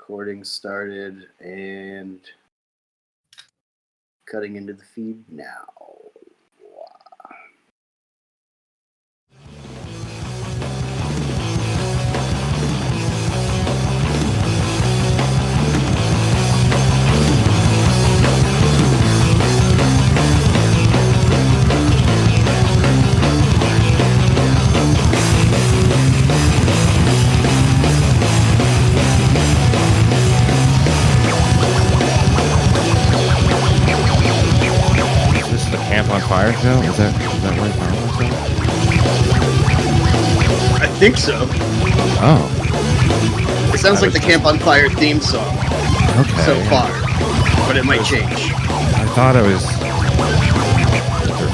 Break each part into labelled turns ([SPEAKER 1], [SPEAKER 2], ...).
[SPEAKER 1] Recording started and cutting into the feed now.
[SPEAKER 2] Camp on Fire show? Is that right?
[SPEAKER 1] I think so.
[SPEAKER 2] Oh.
[SPEAKER 1] It sounds like the Camp on Fire theme song.
[SPEAKER 2] Okay.
[SPEAKER 1] So far. But it might change.
[SPEAKER 2] I thought it was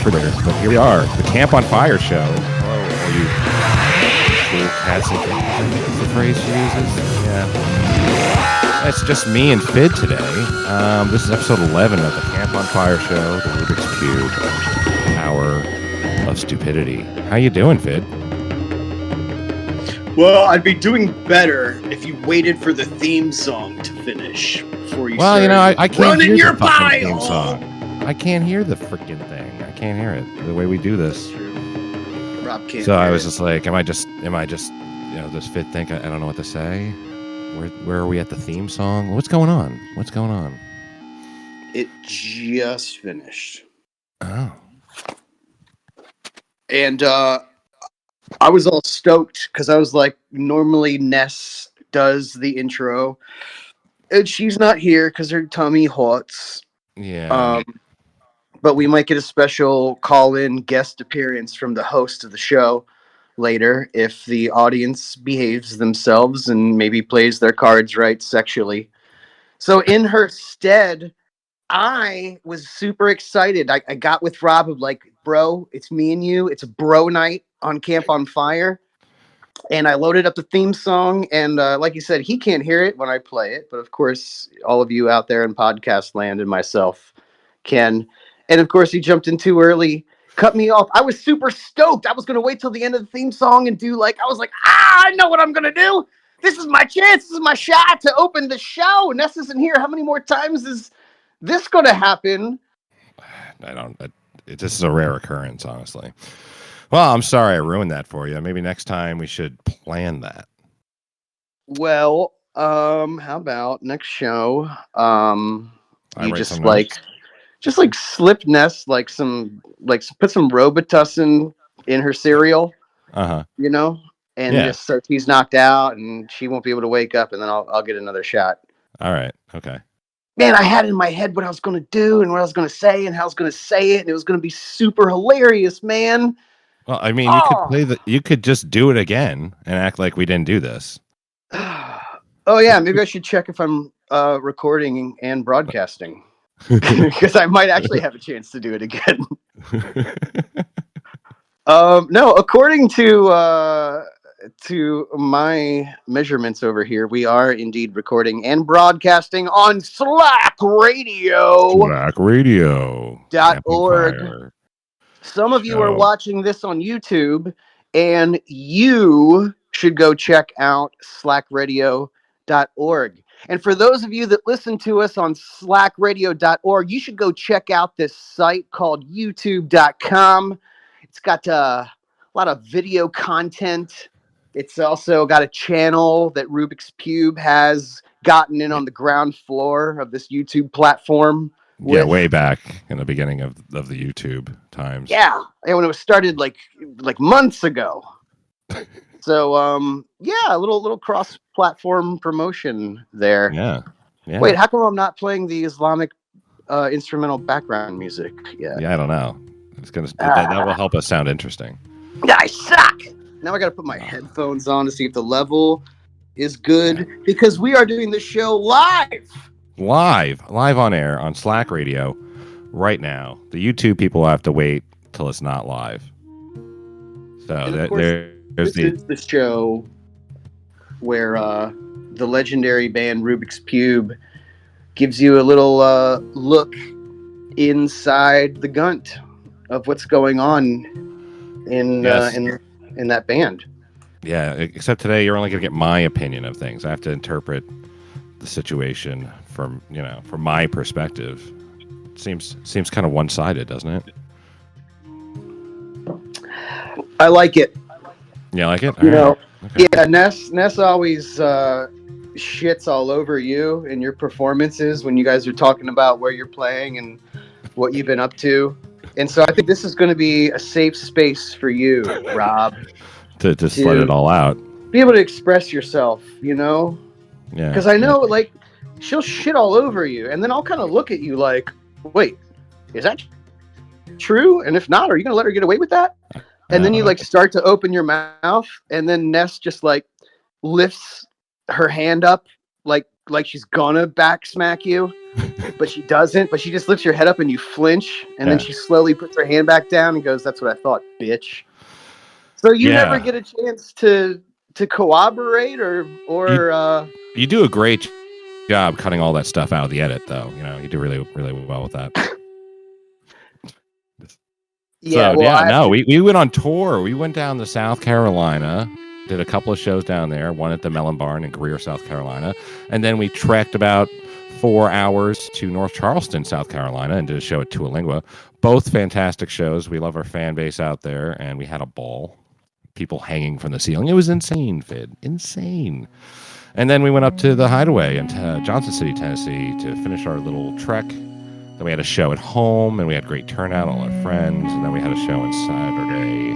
[SPEAKER 2] but here we are. The Camp on Fire show. Hello, you cool cats and kittens. That's the phrase she uses? Yeah. It's just me and Fidd today. This is episode 11 of the Camp on Fire show, the Rubik's Cube Hour of Stupidity. How you doing, Fidd?
[SPEAKER 1] Well, I'd be doing better if you waited for the theme song to finish before you
[SPEAKER 2] Well, you know, I can't hear
[SPEAKER 1] your
[SPEAKER 2] the fucking
[SPEAKER 1] pile.
[SPEAKER 2] theme song. I can't hear the freaking thing. I can't hear it the way we do this.
[SPEAKER 1] Rob can't.
[SPEAKER 2] So I was just like, am I just, does Fidd think I don't know what to say? Where are we at the theme song? What's going on?
[SPEAKER 1] It just finished.
[SPEAKER 2] Oh.
[SPEAKER 1] And I was all stoked because I was like, normally Ness does the intro, and she's not here because her tummy hurts.
[SPEAKER 2] Yeah.
[SPEAKER 1] But we might get a special call-in guest appearance from the host of the show later if the audience behaves themselves and maybe plays their cards right sexually. So in her stead, I was super excited. I got with Rob of like, bro, it's me and you. It's a bro night on Camp on Fire. And I loaded up the theme song. And like you said, he can't hear it when I play it. But of course, all of you out there in podcast land and myself can. And of course, he jumped in too early, cut me off. I was super stoked. I was going to wait till the end of the theme song and do I was like, I know what I'm going to do. This is my chance. This is my shot to open the show. Ness isn't here. How many more times is this going to happen?
[SPEAKER 2] This is a rare occurrence, honestly. Well, I'm sorry I ruined that for you. Maybe next time we should plan that.
[SPEAKER 1] Well, how about next show? You just slip Ness put some Robitussin in her cereal. Just so she's knocked out and she won't be able to wake up, and then I'll get another shot.
[SPEAKER 2] All right. Okay.
[SPEAKER 1] Man, I had in my head what I was going to do and what I was going to say and how I was going to say it, and it was going to be super hilarious, man.
[SPEAKER 2] Well, I mean, you could just do it again and act like we didn't do this.
[SPEAKER 1] Oh yeah, maybe I should check if I'm recording and broadcasting. Because I might actually have a chance to do it again. No, according to my measurements over here, we are indeed recording and broadcasting on Slack Radio. SlackRadio.org. Some of you are watching this on YouTube, and you should go check out SlackRadio.org. And for those of you that listen to us on slackradio.org, you should go check out this site called youtube.com. It's got a lot of video content. It's also got a channel that Rubik's Cube has gotten in on the ground floor of this YouTube platform.
[SPEAKER 2] Yeah, way back in the beginning of the YouTube times.
[SPEAKER 1] Yeah, and when it was started like months ago. So, a little cross-platform promotion there.
[SPEAKER 2] Yeah.
[SPEAKER 1] Wait, how come I'm not playing the Islamic instrumental background music yet?
[SPEAKER 2] Yeah, I don't know. That will help us sound interesting.
[SPEAKER 1] Yeah, I suck. Now I got to put my headphones on to see if the level is good because we are doing the show live
[SPEAKER 2] on air on Slack Radio right now. The YouTube people have to wait till it's not live. So
[SPEAKER 1] this is the show where the legendary band Rubik's Cube gives you a little look inside the gunt of what's going on in that band.
[SPEAKER 2] Yeah, except today you're only going to get my opinion of things. I have to interpret the situation from my perspective. Seems kind of one-sided, doesn't it?
[SPEAKER 1] I like it.
[SPEAKER 2] Yeah, like it.
[SPEAKER 1] You know,
[SPEAKER 2] Okay.
[SPEAKER 1] yeah. Ness always shits all over you and your performances when you guys are talking about where you're playing and what you've been up to. And so I think this is going to be a safe space for you, Rob,
[SPEAKER 2] to just let it all out.
[SPEAKER 1] Be able to express yourself,
[SPEAKER 2] Yeah.
[SPEAKER 1] Because I know, like, she'll shit all over you, and then I'll kind of look at you like, wait, is that true? And if not, are you going to let her get away with that? And then you, like, start to open your mouth, and then Ness just, like, lifts her hand up like she's gonna back smack you. But she doesn't. But she just lifts your head up and you flinch. And then she slowly puts her hand back down and goes, "That's what I thought, bitch." So you never get a chance to corroborate or
[SPEAKER 2] you do a great job cutting all that stuff out of the edit, though. You do really, really well with that.
[SPEAKER 1] Yeah.
[SPEAKER 2] We went on tour. We went down to South Carolina, did a couple of shows down there, one at the Melon Barn in Greer, South Carolina, and then we trekked about 4 hours to North Charleston, South Carolina, and did a show at Tualingua. Both fantastic shows. We love our fan base out there, and we had a ball. People hanging from the ceiling. It was insane, Fidd. Insane. And then we went up to the Hideaway in Johnson City, Tennessee, to finish our little trek. Then we had a show at home, and we had great turnout, all our friends. And then we had a show on Saturday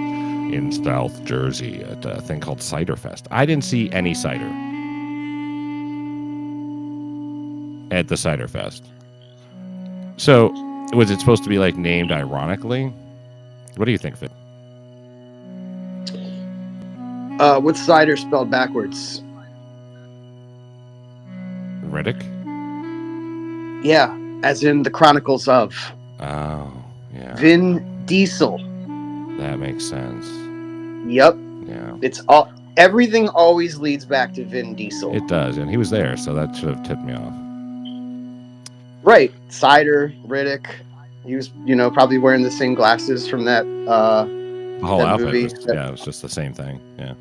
[SPEAKER 2] in South Jersey at a thing called Cider Fest. I didn't see any cider at the Cider Fest. So, was it supposed to be like named ironically? What do you think, Fidd?
[SPEAKER 1] What's cider spelled backwards?
[SPEAKER 2] Riddick?
[SPEAKER 1] Yeah, as in the Chronicles of.
[SPEAKER 2] Oh, yeah.
[SPEAKER 1] Vin Diesel.
[SPEAKER 2] That makes sense.
[SPEAKER 1] Yep.
[SPEAKER 2] Yeah.
[SPEAKER 1] It's all. Everything always leads back to Vin Diesel.
[SPEAKER 2] It does, and he was there, so that should have tipped me off.
[SPEAKER 1] Right. Cider, Riddick. He was, probably wearing the same glasses from that.
[SPEAKER 2] The whole outfit
[SPEAKER 1] movie.
[SPEAKER 2] It was just the same thing. Yeah.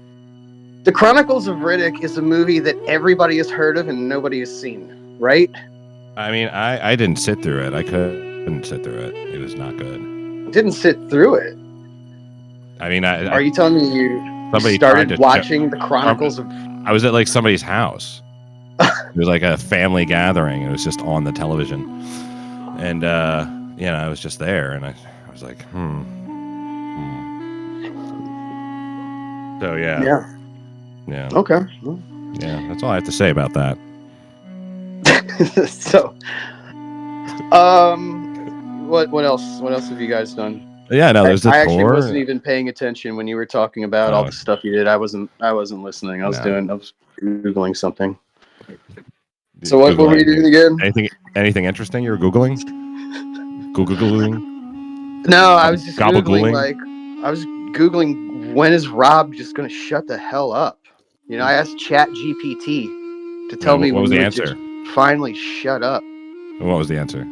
[SPEAKER 1] The Chronicles of Riddick is a movie that everybody has heard of and nobody has seen, right?
[SPEAKER 2] I mean, I didn't sit through it. I couldn't sit through it. It was not good.
[SPEAKER 1] Didn't sit through it.
[SPEAKER 2] I mean,
[SPEAKER 1] are you telling me you started watching the Chronicles of?
[SPEAKER 2] I was at like somebody's house. It was like a family gathering. It was just on the television, and I was just there, and I was like, So yeah. Yeah.
[SPEAKER 1] Okay.
[SPEAKER 2] Yeah, that's all I have to say about that.
[SPEAKER 1] So, what else? What else have you guys done?
[SPEAKER 2] Yeah, no, there's the tour.
[SPEAKER 1] I actually wasn't even paying attention when you were talking about all the stuff you did. I wasn't listening. I was Googling something. So what were you doing again?
[SPEAKER 2] Anything interesting you were Googling? Googling?
[SPEAKER 1] No, I was just Googling when is Rob just going to shut the hell up? I asked ChatGPT to tell me
[SPEAKER 2] what was the answer.
[SPEAKER 1] Just finally shut up.
[SPEAKER 2] What was the answer?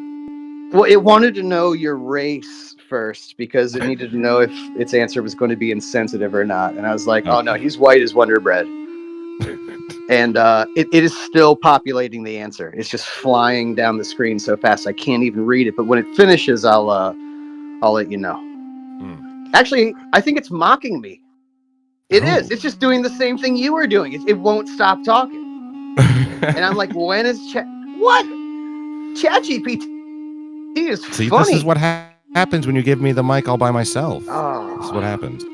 [SPEAKER 1] Well, it wanted to know your race first because it needed to know if its answer was going to be insensitive or not. And I was like, oh no, he's white as Wonder Bread. And it is still populating the answer. It's just flying down the screen so fast I can't even read it. But when it finishes, I'll let you know. Actually, I think it's mocking me. It is. It's just doing the same thing you were doing. It won't stop talking. And I'm like, when is what? ChatGPT is funny.
[SPEAKER 2] This is what happens when you give me the mic all by myself. Oh. This is what happens.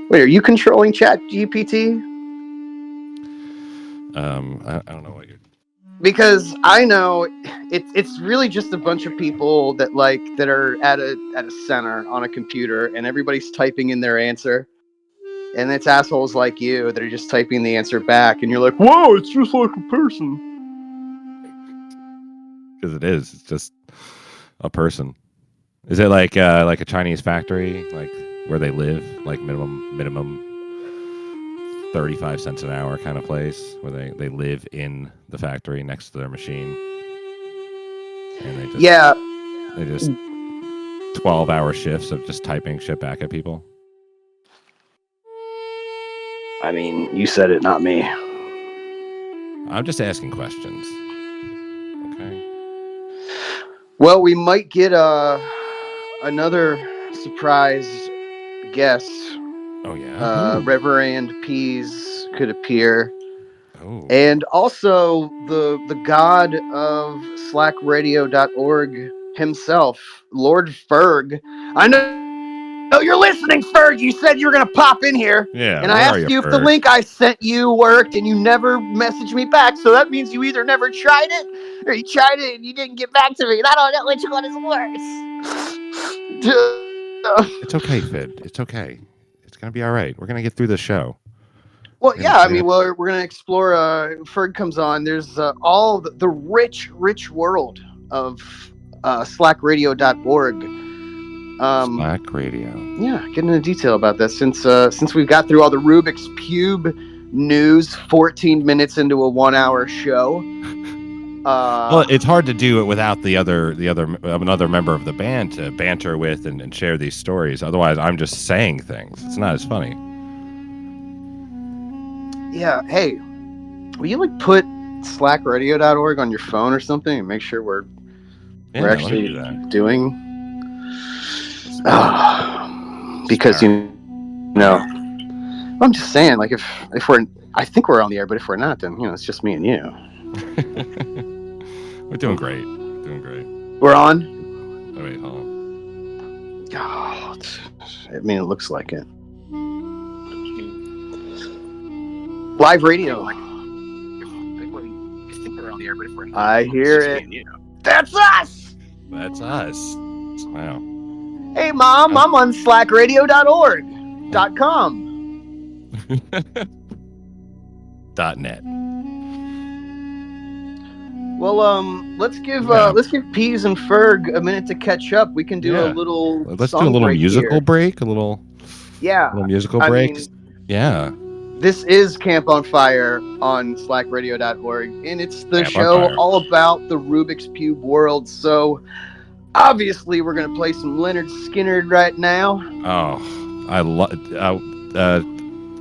[SPEAKER 1] Wait, are you controlling ChatGPT?
[SPEAKER 2] I don't know what you're.
[SPEAKER 1] Because I know it's really just a bunch of people that are at a center on a computer and everybody's typing in their answer. And it's assholes like you that are just typing the answer back, and you're like, "Whoa, it's just like a person."
[SPEAKER 2] Because it is. It's just a person. Is it like a Chinese factory, like where they live, like minimum 35 cents an hour kind of place, where they live in the factory next to their machine, and they just 12-hour shifts of just typing shit back at people.
[SPEAKER 1] I mean, you said it, not me.
[SPEAKER 2] I'm just asking questions. Okay.
[SPEAKER 1] Well, we might get another surprise guest.
[SPEAKER 2] Oh yeah. Who?
[SPEAKER 1] Reverend Pease could appear.
[SPEAKER 2] Oh.
[SPEAKER 1] And also the god of slackradio.org himself, Lord Ferg. I know you're listening, Ferg. You said you were going to pop in here.
[SPEAKER 2] Yeah.
[SPEAKER 1] And I
[SPEAKER 2] Where are
[SPEAKER 1] asked
[SPEAKER 2] you,
[SPEAKER 1] you if the
[SPEAKER 2] Ferg?
[SPEAKER 1] link I sent you worked, and you never messaged me back. So that means you either never tried it, or you tried it and you didn't get back to me. And I don't know which one is worse.
[SPEAKER 2] It's okay, Fid. It's okay. It's gonna be all right. We're gonna get through the show.
[SPEAKER 1] Well,
[SPEAKER 2] We're
[SPEAKER 1] yeah, I
[SPEAKER 2] gonna,
[SPEAKER 1] mean, well, we're going to explore. Ferg comes on. There's all the rich, rich world of slackradio.org.
[SPEAKER 2] Slack Radio.
[SPEAKER 1] Yeah, get into detail about that since we've got through all the Rubik's Cube news, 14 minutes into a 1 hour show.
[SPEAKER 2] Well, it's hard to do it without the other another member of the band to banter with and share these stories. Otherwise, I'm just saying things. It's not as funny.
[SPEAKER 1] Yeah, hey, will you like put slackradio.org on your phone or something and make sure we're actually doing? Because you know, I'm just saying, like if we're, I think we're on the air, but if we're not, then it's just me and you.
[SPEAKER 2] We're doing great. Doing great.
[SPEAKER 1] We're on.
[SPEAKER 2] Oh wait, hold on.
[SPEAKER 1] Oh, I mean, it looks like it. Live radio. I think we're on the air, but if we're not, I hear it. That's us.
[SPEAKER 2] That's us. Wow.
[SPEAKER 1] Hey, Mom, I'm on slackradio.org.com.
[SPEAKER 2] .net.
[SPEAKER 1] Well, let's give Pease and Ferg a minute to catch up. We can do a little.
[SPEAKER 2] Let's do a little musical break. A little musical break.
[SPEAKER 1] Mean,
[SPEAKER 2] yeah.
[SPEAKER 1] This is Camp on Fire on slackradio.org, and it's the show all about the Rubik's Cube world. So obviously, we're gonna play some Leonard Skinner right now.
[SPEAKER 2] Oh, I love.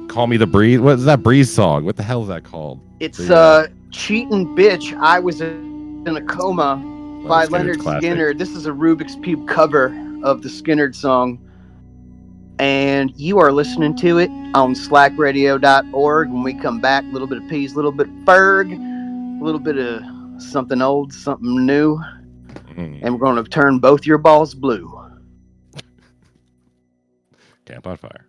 [SPEAKER 2] Call Me the Breeze. What is that Breeze song? What the hell is that called?
[SPEAKER 1] It's Cheatin' Bitch. I Was in a Coma by Leonard Skinner. This is a Rubik's Cube cover of the Skinner song. And you are listening to it on slackradio.org. When we come back, a little bit of Pease, a little bit of Ferg, a little bit of something old, something new. And we're going to turn both your balls blue.
[SPEAKER 2] Camp on Fire.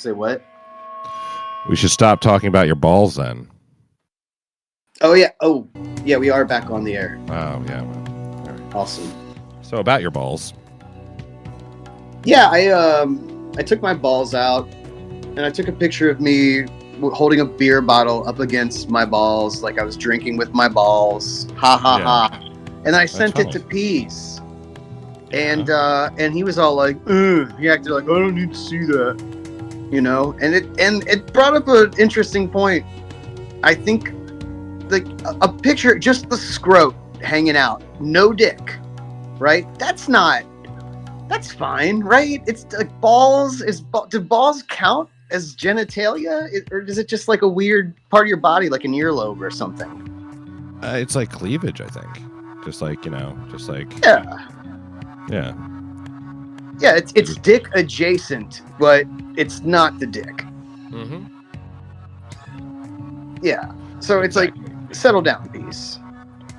[SPEAKER 1] Say what?
[SPEAKER 2] We should stop talking about your balls then.
[SPEAKER 1] Oh yeah. Oh yeah. We are back on the air.
[SPEAKER 2] Oh yeah. All right.
[SPEAKER 1] Awesome.
[SPEAKER 2] So about your balls.
[SPEAKER 1] Yeah, I took my balls out, and I took a picture of me holding a beer bottle up against my balls, like I was drinking with my balls. Ha ha
[SPEAKER 2] Yeah.
[SPEAKER 1] ha. And then I sent it
[SPEAKER 2] funny.
[SPEAKER 1] to Pease.
[SPEAKER 2] Yeah.
[SPEAKER 1] And he was all like, ugh. He acted like, I don't need to see that. You know? And it brought up an interesting point. I think like a picture, just the scrote hanging out, no dick, right? That's fine, right? It's like balls. Do balls count as genitalia, or is it just like a weird part of your body, like an earlobe or something?
[SPEAKER 2] It's like cleavage, I think. Just like, just like
[SPEAKER 1] Yeah,
[SPEAKER 2] yeah.
[SPEAKER 1] yeah. It's dick adjacent, but it's not the dick.
[SPEAKER 2] Mm-hmm.
[SPEAKER 1] Yeah. So it's like, settle down, Peace.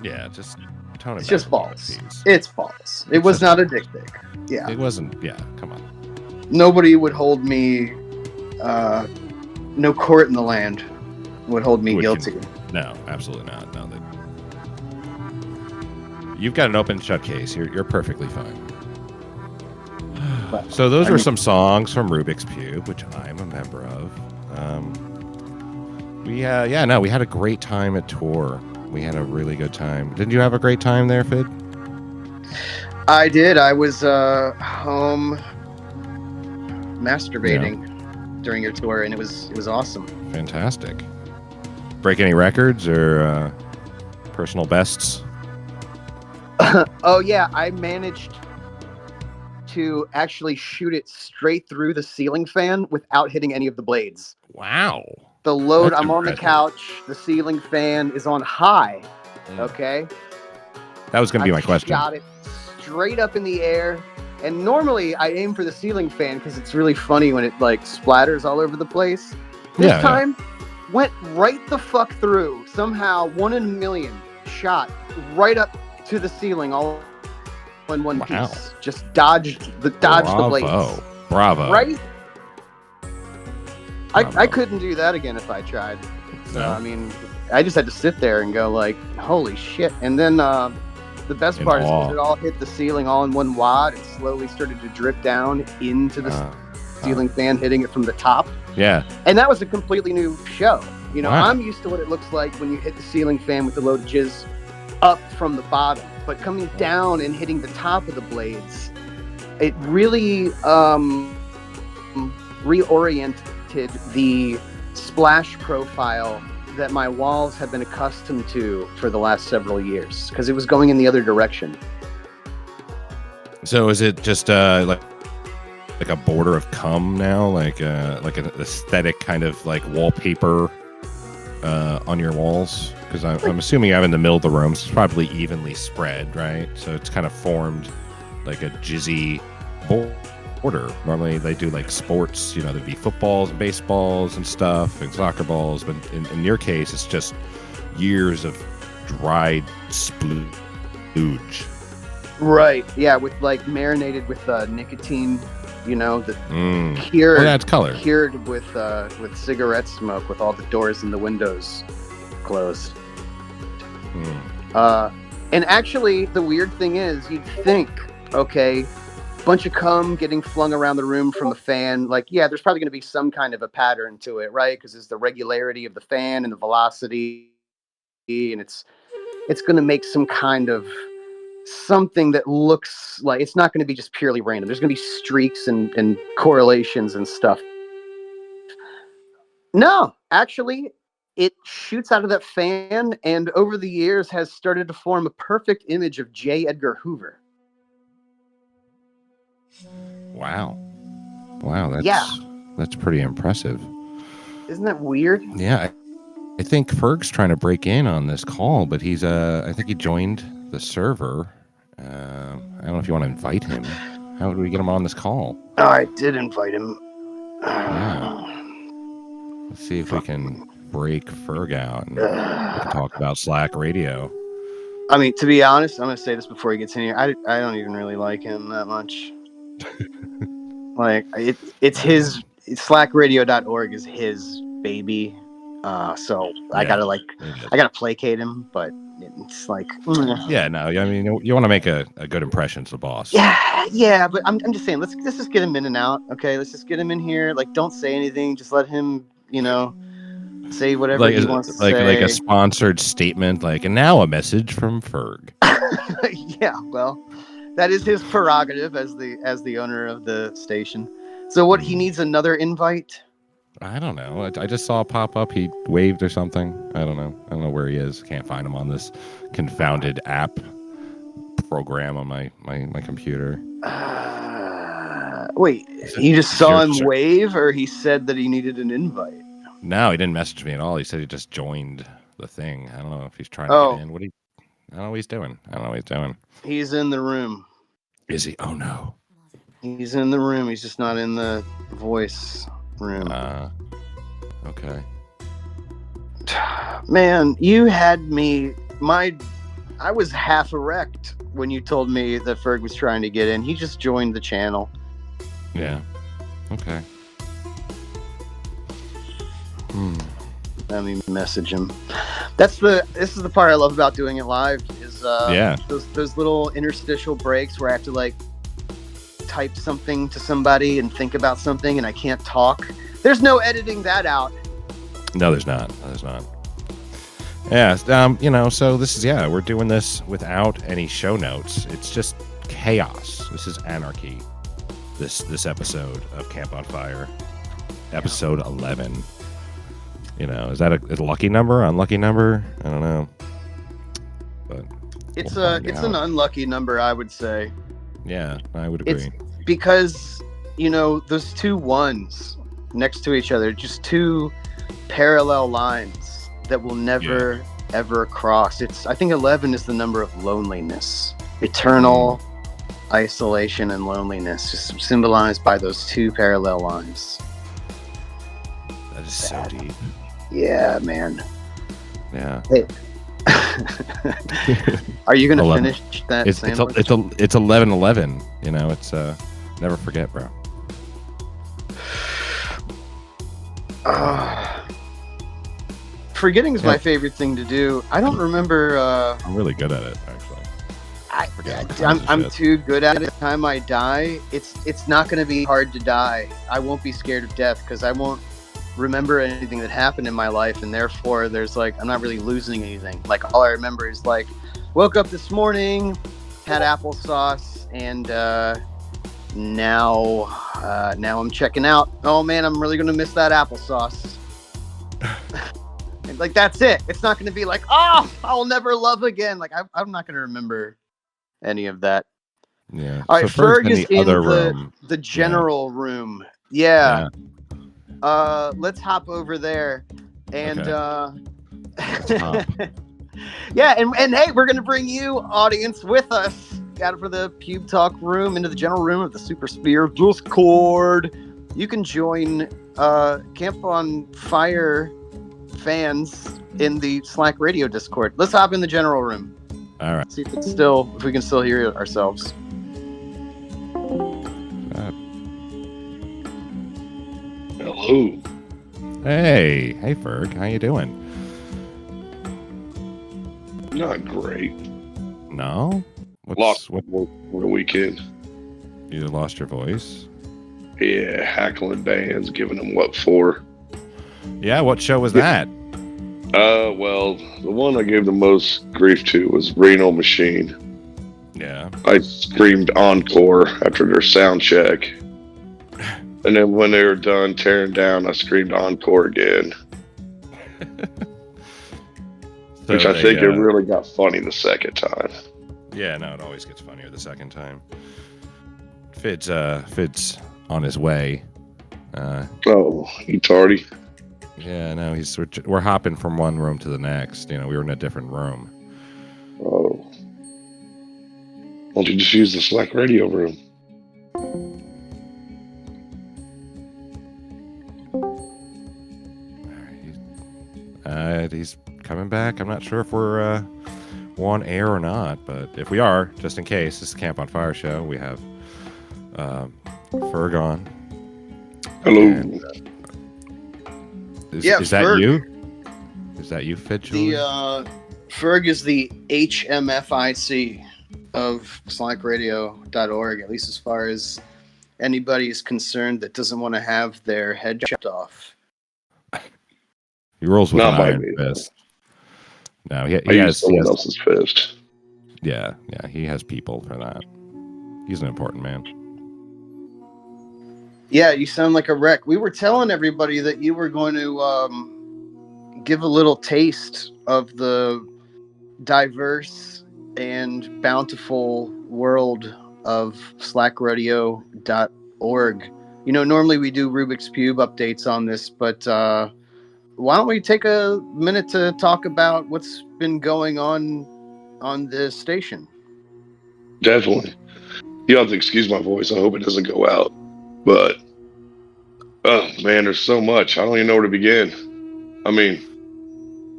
[SPEAKER 2] Yeah, just tone it.
[SPEAKER 1] It's
[SPEAKER 2] down
[SPEAKER 1] just
[SPEAKER 2] a
[SPEAKER 1] balls.
[SPEAKER 2] bit, please.
[SPEAKER 1] It's balls. It was not a dick. Yeah.
[SPEAKER 2] It wasn't. Yeah, come on.
[SPEAKER 1] Nobody would hold me. No court in the land would hold me guilty.
[SPEAKER 2] No, absolutely not. No, you've got an open shut case. You're perfectly fine. So those were some songs from Rubik's Cube, which I'm a member of. We had a great time at tour. We had a really good time. Didn't you have a great time there, Fidd?
[SPEAKER 1] I did. I was home masturbating during your tour, and it was awesome.
[SPEAKER 2] Fantastic. Break any records or personal bests?
[SPEAKER 1] Oh yeah, I managed to actually shoot it straight through the ceiling fan without hitting any of the blades.
[SPEAKER 2] Wow.
[SPEAKER 1] The load,
[SPEAKER 2] That's
[SPEAKER 1] I'm on the couch, the ceiling fan is on high, okay?
[SPEAKER 2] That was going to be my question.
[SPEAKER 1] I shot it straight up in the air, and normally I aim for the ceiling fan because it's really funny when it like splatters all over the place. This time, went right the fuck through. Somehow, 1 in a million shot right up to the ceiling all in one piece. Just dodged the blades.
[SPEAKER 2] Bravo.
[SPEAKER 1] Right? I couldn't do that again if I tried. So,
[SPEAKER 2] No.
[SPEAKER 1] I mean, I just had to sit there and go like, holy shit. And then the best part is it all hit the ceiling all in one wad. It slowly started to drip down into the ceiling fan, hitting it from the top.
[SPEAKER 2] Yeah.
[SPEAKER 1] And that was a completely new show. You know,
[SPEAKER 2] Wow.
[SPEAKER 1] I'm used to what it looks like when you hit the ceiling fan with the load of jizz up from the bottom. But coming down and hitting the top of the blades, it really reoriented the splash profile that my walls have been accustomed to for the last several years, because it was going in the other direction.
[SPEAKER 2] So is it just like a border of cum now, like an aesthetic kind of like wallpaper on your walls? Because I'm assuming you have in the middle of the room, so it's probably evenly spread, right? So it's kind of formed like a jizzy border. Normally they do like sports, there'd be footballs and baseballs and stuff and soccer balls, but in your case it's just years of dried splooge.
[SPEAKER 1] Right. Yeah, with like marinated with nicotine, cured.
[SPEAKER 2] Oh, that's color.
[SPEAKER 1] Cured with cigarette smoke, with all the doors and the windows closed. And actually, the weird thing is, you'd think, okay, bunch of cum getting flung around the room from the fan, like, yeah, there's probably going to be some kind of a pattern to it, right? Because it's the regularity of the fan and the velocity, and it's going to make some kind of something that looks like it's not going to be just purely random. There's going to be streaks and correlations and stuff. No, actually, it shoots out of that fan, and over the years has started to form a perfect image of J. Edgar Hoover.
[SPEAKER 2] Wow, that's pretty impressive.
[SPEAKER 1] Isn't that weird?
[SPEAKER 2] Yeah, I think Ferg's trying to break in on this call, but he's I think he joined the server. I don't know if you want to invite him. How would we get him on this call?
[SPEAKER 1] Oh, I did invite him.
[SPEAKER 2] Yeah. Let's see if we can break Ferg out and we can talk about Slack Radio.
[SPEAKER 1] I mean, to be honest, I'm going to say this before he gets in here. I don't even really like him that much. Like, it's his slackradio.org is his baby. So I
[SPEAKER 2] Yeah,
[SPEAKER 1] gotta placate him, but it's like,
[SPEAKER 2] yeah. No, I mean, you want to make a good impression to the boss.
[SPEAKER 1] yeah. But I'm just saying, let's just get him in and out. Okay, let's just get him in here. Like, don't say anything. Just let him, say whatever he wants to say.
[SPEAKER 2] Like a sponsored statement, like, and now a message from Ferg.
[SPEAKER 1] Yeah, well, that is his prerogative as the owner of the station. So what, he needs another invite?
[SPEAKER 2] I don't know. I just saw a pop up. He waved or something. I don't know. I don't know where he is. Can't find him on this confounded app program on my computer.
[SPEAKER 1] Wait, you just saw him wave, or he said that he needed an invite?
[SPEAKER 2] No, he didn't message me at all. He said he just joined the thing. I don't know if he's trying to get in. I don't know what he's doing.
[SPEAKER 1] He's in the room.
[SPEAKER 2] Is he? Oh no.
[SPEAKER 1] He's in the room. He's just not in the voice room.
[SPEAKER 2] Okay.
[SPEAKER 1] Man, you had me. I was half erect when you told me that Ferg was trying to get in. He just joined the channel.
[SPEAKER 2] Yeah. Okay.
[SPEAKER 1] Let me message him. This is the part I love about doing it live. Is those little interstitial breaks where I have to like type something to somebody and think about something, and I can't talk. There's no editing that out.
[SPEAKER 2] No, there's not. Yeah. So this is we're doing this without any show notes. It's just chaos. This is anarchy. This episode of Camp on Fire, episode 11. Is that a lucky number? Unlucky number? I don't know. But
[SPEAKER 1] it's an unlucky number, I would say.
[SPEAKER 2] Yeah, I would agree.
[SPEAKER 1] It's because those two ones next to each other, just two parallel lines that will never ever cross. I think 11 is the number of loneliness, eternal isolation and loneliness, just symbolized by those two parallel lines.
[SPEAKER 2] That is so deep.
[SPEAKER 1] Yeah, man.
[SPEAKER 2] Yeah.
[SPEAKER 1] Hey. Are you gonna finish that?
[SPEAKER 2] It's 11:11. It's never forget, bro.
[SPEAKER 1] Forgetting is my favorite thing to do. I don't remember.
[SPEAKER 2] I'm really good at it, actually.
[SPEAKER 1] I'm too good at it. The time I die, it's not going to be hard to die. I won't be scared of death because I won't remember anything that happened in my life, and therefore there's I'm not really losing anything. Like, all I remember is woke up this morning, had applesauce, and now I'm checking out. Oh man, I'm really gonna miss that applesauce. That's it. It's not gonna be I'll never love again. I'm not gonna remember any of that.
[SPEAKER 2] Yeah.
[SPEAKER 1] All right,
[SPEAKER 2] so
[SPEAKER 1] Ferg is in
[SPEAKER 2] other room.
[SPEAKER 1] The general room. Yeah. Let's hop over there, and yeah, and hey, we're gonna bring you, audience, with us out for the Pube Talk room into the general room of the Super Spear Discord. You can join Camp on Fire fans in the Slack Radio Discord. Let's hop in the general room.
[SPEAKER 2] All right.
[SPEAKER 1] See if we can still hear ourselves.
[SPEAKER 3] Hello.
[SPEAKER 2] Hey, Ferg, how you doing?
[SPEAKER 3] Not great.
[SPEAKER 2] No?
[SPEAKER 3] Lost the weekend.
[SPEAKER 2] You lost your voice?
[SPEAKER 3] Yeah, hackling bands, giving them what for.
[SPEAKER 2] Yeah, what show was that?
[SPEAKER 3] Well, the one I gave the most grief to was Reno Machine.
[SPEAKER 2] Yeah.
[SPEAKER 3] I screamed encore after their sound check. And then when they were done tearing down, I screamed encore again. Which I think it really got funny the second time.
[SPEAKER 2] Yeah, no, it always gets funnier the second time. Fidd's on his way.
[SPEAKER 3] Oh, he tardy?
[SPEAKER 2] Yeah, no, we're hopping from one room to the next. We were in a different room.
[SPEAKER 3] Oh. Why don't you just use the Slack radio room?
[SPEAKER 2] He's coming back. I'm not sure if we're on air or not, but if we are, just in case, this is Camp on Fire show. We have Ferg on.
[SPEAKER 3] Hello.
[SPEAKER 2] And, is that
[SPEAKER 1] Ferg.
[SPEAKER 2] you? Is that you, Fidd?
[SPEAKER 1] The Ferg is the HMFIC of slackradio.org, at least as far as anybody is concerned that doesn't want to have their head chopped off.
[SPEAKER 2] He rolls with
[SPEAKER 3] Not
[SPEAKER 2] an
[SPEAKER 3] by
[SPEAKER 2] iron
[SPEAKER 3] me.
[SPEAKER 2] fist. No,
[SPEAKER 3] I
[SPEAKER 2] he
[SPEAKER 3] use
[SPEAKER 2] has
[SPEAKER 3] someone else's fist.
[SPEAKER 2] Yeah, he has people for that. He's an important man.
[SPEAKER 1] Yeah, you sound like a wreck. We were telling everybody that you were going to give a little taste of the diverse and bountiful world of slackradio.org. You know, normally we do Rubik's Cube updates on this, but why don't we take a minute to talk about what's been going on the station?
[SPEAKER 3] Definitely. You have to excuse my voice. I hope it doesn't go out. But, oh, man, there's so much. I don't even know where to begin. I mean,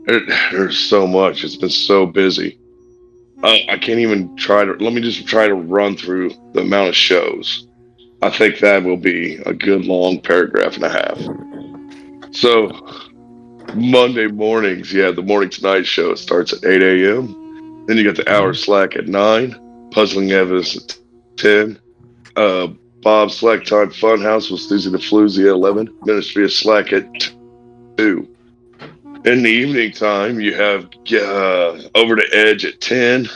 [SPEAKER 3] there's so much. It's been so busy. I can't even let me just try to run through the amount of shows. I think that will be a good long paragraph and a half. So, Monday mornings, the Morning Tonight Show starts at 8 a.m. Then you got the Hour Slack at 9, Puzzling Evidence at 10, uh, Bob's Slack Time Funhouse with Susie the Floozy at 11, Ministry of Slack at 2. In the evening time, you have Over the Edge at 10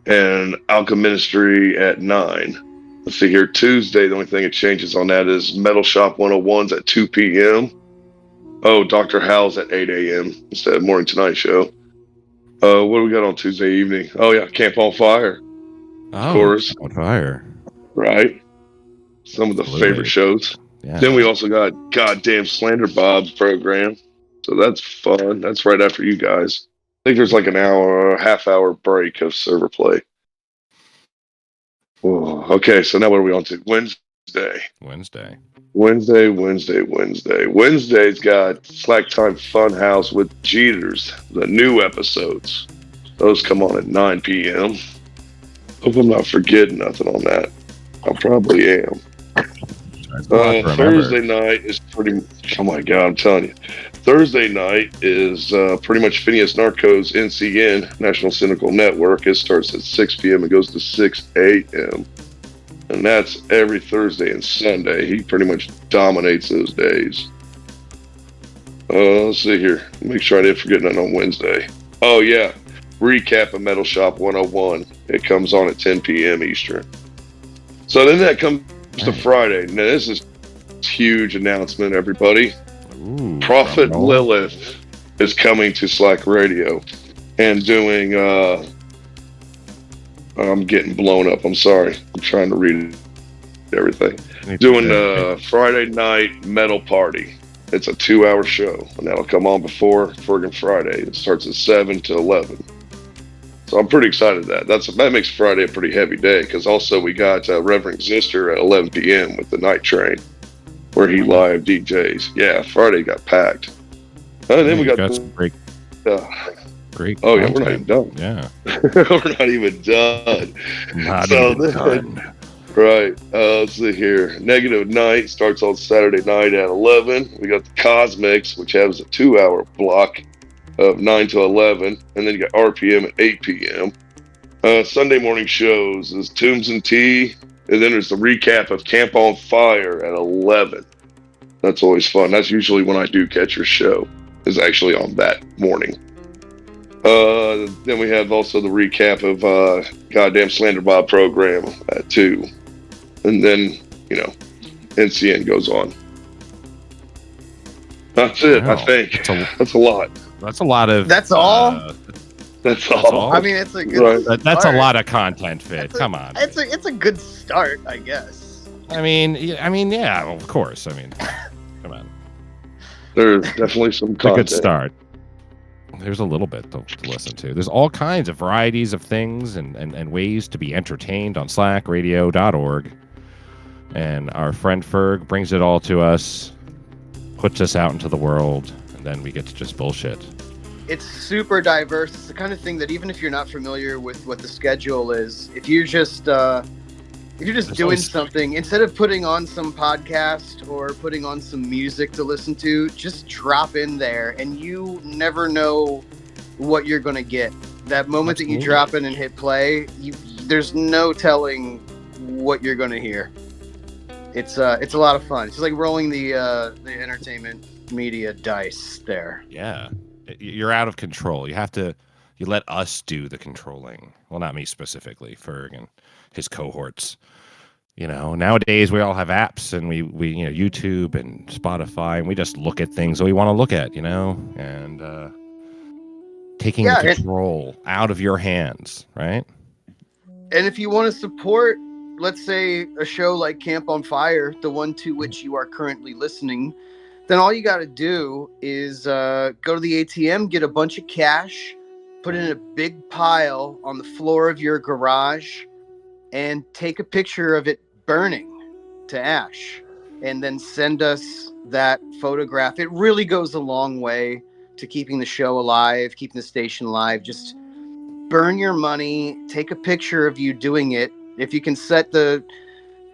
[SPEAKER 3] and Alchemy Ministry at 9. Let's see here. Tuesday, the only thing that changes on that is Metal Shop 101's at 2 p.m. Oh, Dr. Howell's at 8 a.m. instead of Morning Tonight Show. What do we got on Tuesday evening? Oh, yeah, Camp on Fire. Of course.
[SPEAKER 2] On Fire.
[SPEAKER 3] Right. Some of the favorite shows. Yeah. Then we also got Goddamn Slander Bob's program. So that's fun. That's right after you guys. I think there's like an hour, half-hour break of server play. Oh, okay, so now what are we on to? Wednesday's got Slack Time Funhouse with Jeeters, the new episodes. Those come on at 9 p.m. Hope I'm not forgetting nothing on that. I probably am. Thursday night is oh my God, I'm telling you. Thursday night is pretty much Phineas Narco's NCN, National Cynical Network. It starts at 6 p.m. and goes to 6 a.m. And that's every Thursday and Sunday. He pretty much dominates those days. Let's see here. Make sure I didn't forget nothing on Wednesday. Oh, yeah. Recap of Metal Shop 101. It comes on at 10 p.m. Eastern. So then that comes to Friday. Now, this is a huge announcement, everybody.
[SPEAKER 2] Ooh,
[SPEAKER 3] Prophet Lilith is coming to Slack Radio and doing... I'm getting blown up. I'm sorry. I'm trying to read everything. Doing the Friday night metal party. It's a 2-hour show, and that'll come on before Ferg Friday. It starts at 7 to 11. So I'm pretty excited that makes Friday a pretty heavy day, because also we got Reverend Zister at 11 p.m. with the Night Train, where he live DJs. Yeah, Friday got packed. And then we got
[SPEAKER 2] some great. Great.
[SPEAKER 3] Oh, yeah, we're not even done.
[SPEAKER 2] Yeah.
[SPEAKER 3] We're not even done.
[SPEAKER 2] Done.
[SPEAKER 3] Right. Let's see here. Negative Night starts on Saturday night at 11. We got the Cosmics, which has a 2-hour block of 9 to 11. And then you got RPM at 8 p.m. Sunday morning shows is Tombs and Tea. And then there's the recap of Camp on Fire at 11. That's always fun. That's usually when I do catch your show, is actually on that morning. Then we have also the recap of Goddamn Slander Bob program at 2. And then, NCN goes on. That's it, wow. I think. That's a lot.
[SPEAKER 2] That's a lot of...
[SPEAKER 1] That's all?
[SPEAKER 3] That's all.
[SPEAKER 1] I mean, it's a good start.
[SPEAKER 2] That's a lot of content, Fidd. Come on.
[SPEAKER 1] It's a good start, I guess.
[SPEAKER 2] I mean, yeah, of course. I mean, come on.
[SPEAKER 3] There's definitely some content.
[SPEAKER 2] It's a good start. There's a little bit to listen to. There's all kinds of varieties of things and ways to be entertained on slackradio.org. And our friend Ferg brings it all to us, puts us out into the world, and then we get to just bullshit.
[SPEAKER 1] It's super diverse. It's the kind of thing that even if you're not familiar with what the schedule is, if you're just If you're just
[SPEAKER 2] There's
[SPEAKER 1] doing
[SPEAKER 2] always-
[SPEAKER 1] something, instead of putting on some podcast or putting on some music to listen to, just drop in there, and you never know what you're going to get. That moment that you
[SPEAKER 2] Absolutely.
[SPEAKER 1] drop in and hit play, there's no telling what you're going to hear. It's a lot of fun. It's just like rolling the entertainment media dice there.
[SPEAKER 2] Yeah, you're out of control. You let us do the controlling. Well, not me specifically, Ferg and his cohorts. Nowadays we all have apps, and we YouTube and Spotify, and we just look at things that we want to look at, and taking the control out of your hands, right?
[SPEAKER 1] And if you want to support, let's say, a show like Camp on Fire, the one to which you are currently listening, then all you got to do is go to the ATM, get a bunch of cash, put it in a big pile on the floor of your garage, and take a picture of it burning to ash, and then send us that photograph. It really goes a long way to keeping the show alive, keeping the station alive. Just burn your money, take a picture of you doing it. If you can set the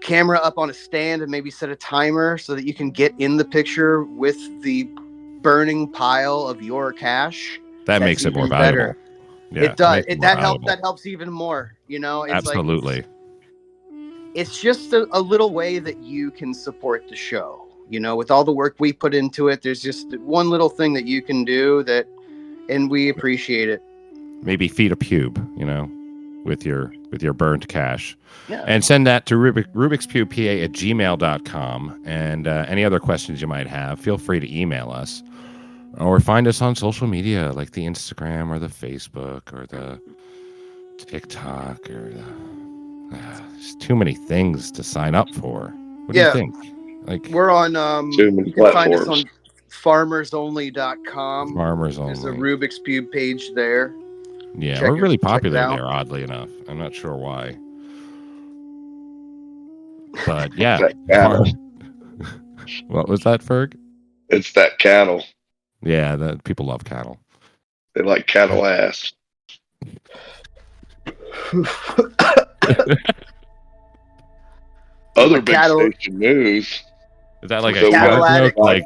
[SPEAKER 1] camera up on a stand and maybe set a timer so that you can get in the picture with the burning pile of your cash,
[SPEAKER 2] that makes it more valuable.
[SPEAKER 1] Better.
[SPEAKER 2] Yeah,
[SPEAKER 1] it does. That helps even more. It's
[SPEAKER 2] absolutely.
[SPEAKER 1] It's just a little way that you can support the show. With all the work we put into it, there's just one little thing that you can do and we appreciate it.
[SPEAKER 2] Maybe feed a pube, with your burnt cash.
[SPEAKER 1] Yeah.
[SPEAKER 2] And send that to Rubik's Pube PA at gmail.com. And any other questions you might have, feel free to email us. Or find us on social media, like the Instagram or the Facebook or the TikTok or there's too many things to sign up for. What do you think? Like,
[SPEAKER 1] we're on
[SPEAKER 3] you
[SPEAKER 1] can find us on farmersonly.com.
[SPEAKER 2] Farmers Only.
[SPEAKER 1] There's a Rubik's Pube page there.
[SPEAKER 2] Yeah, we're really popular there, oddly enough. I'm not sure why. But yeah. What was that, Ferg?
[SPEAKER 3] It's that cattle.
[SPEAKER 2] Yeah, people love cattle.
[SPEAKER 3] They like cattle ass. Other big station news.
[SPEAKER 2] Is that like a joke?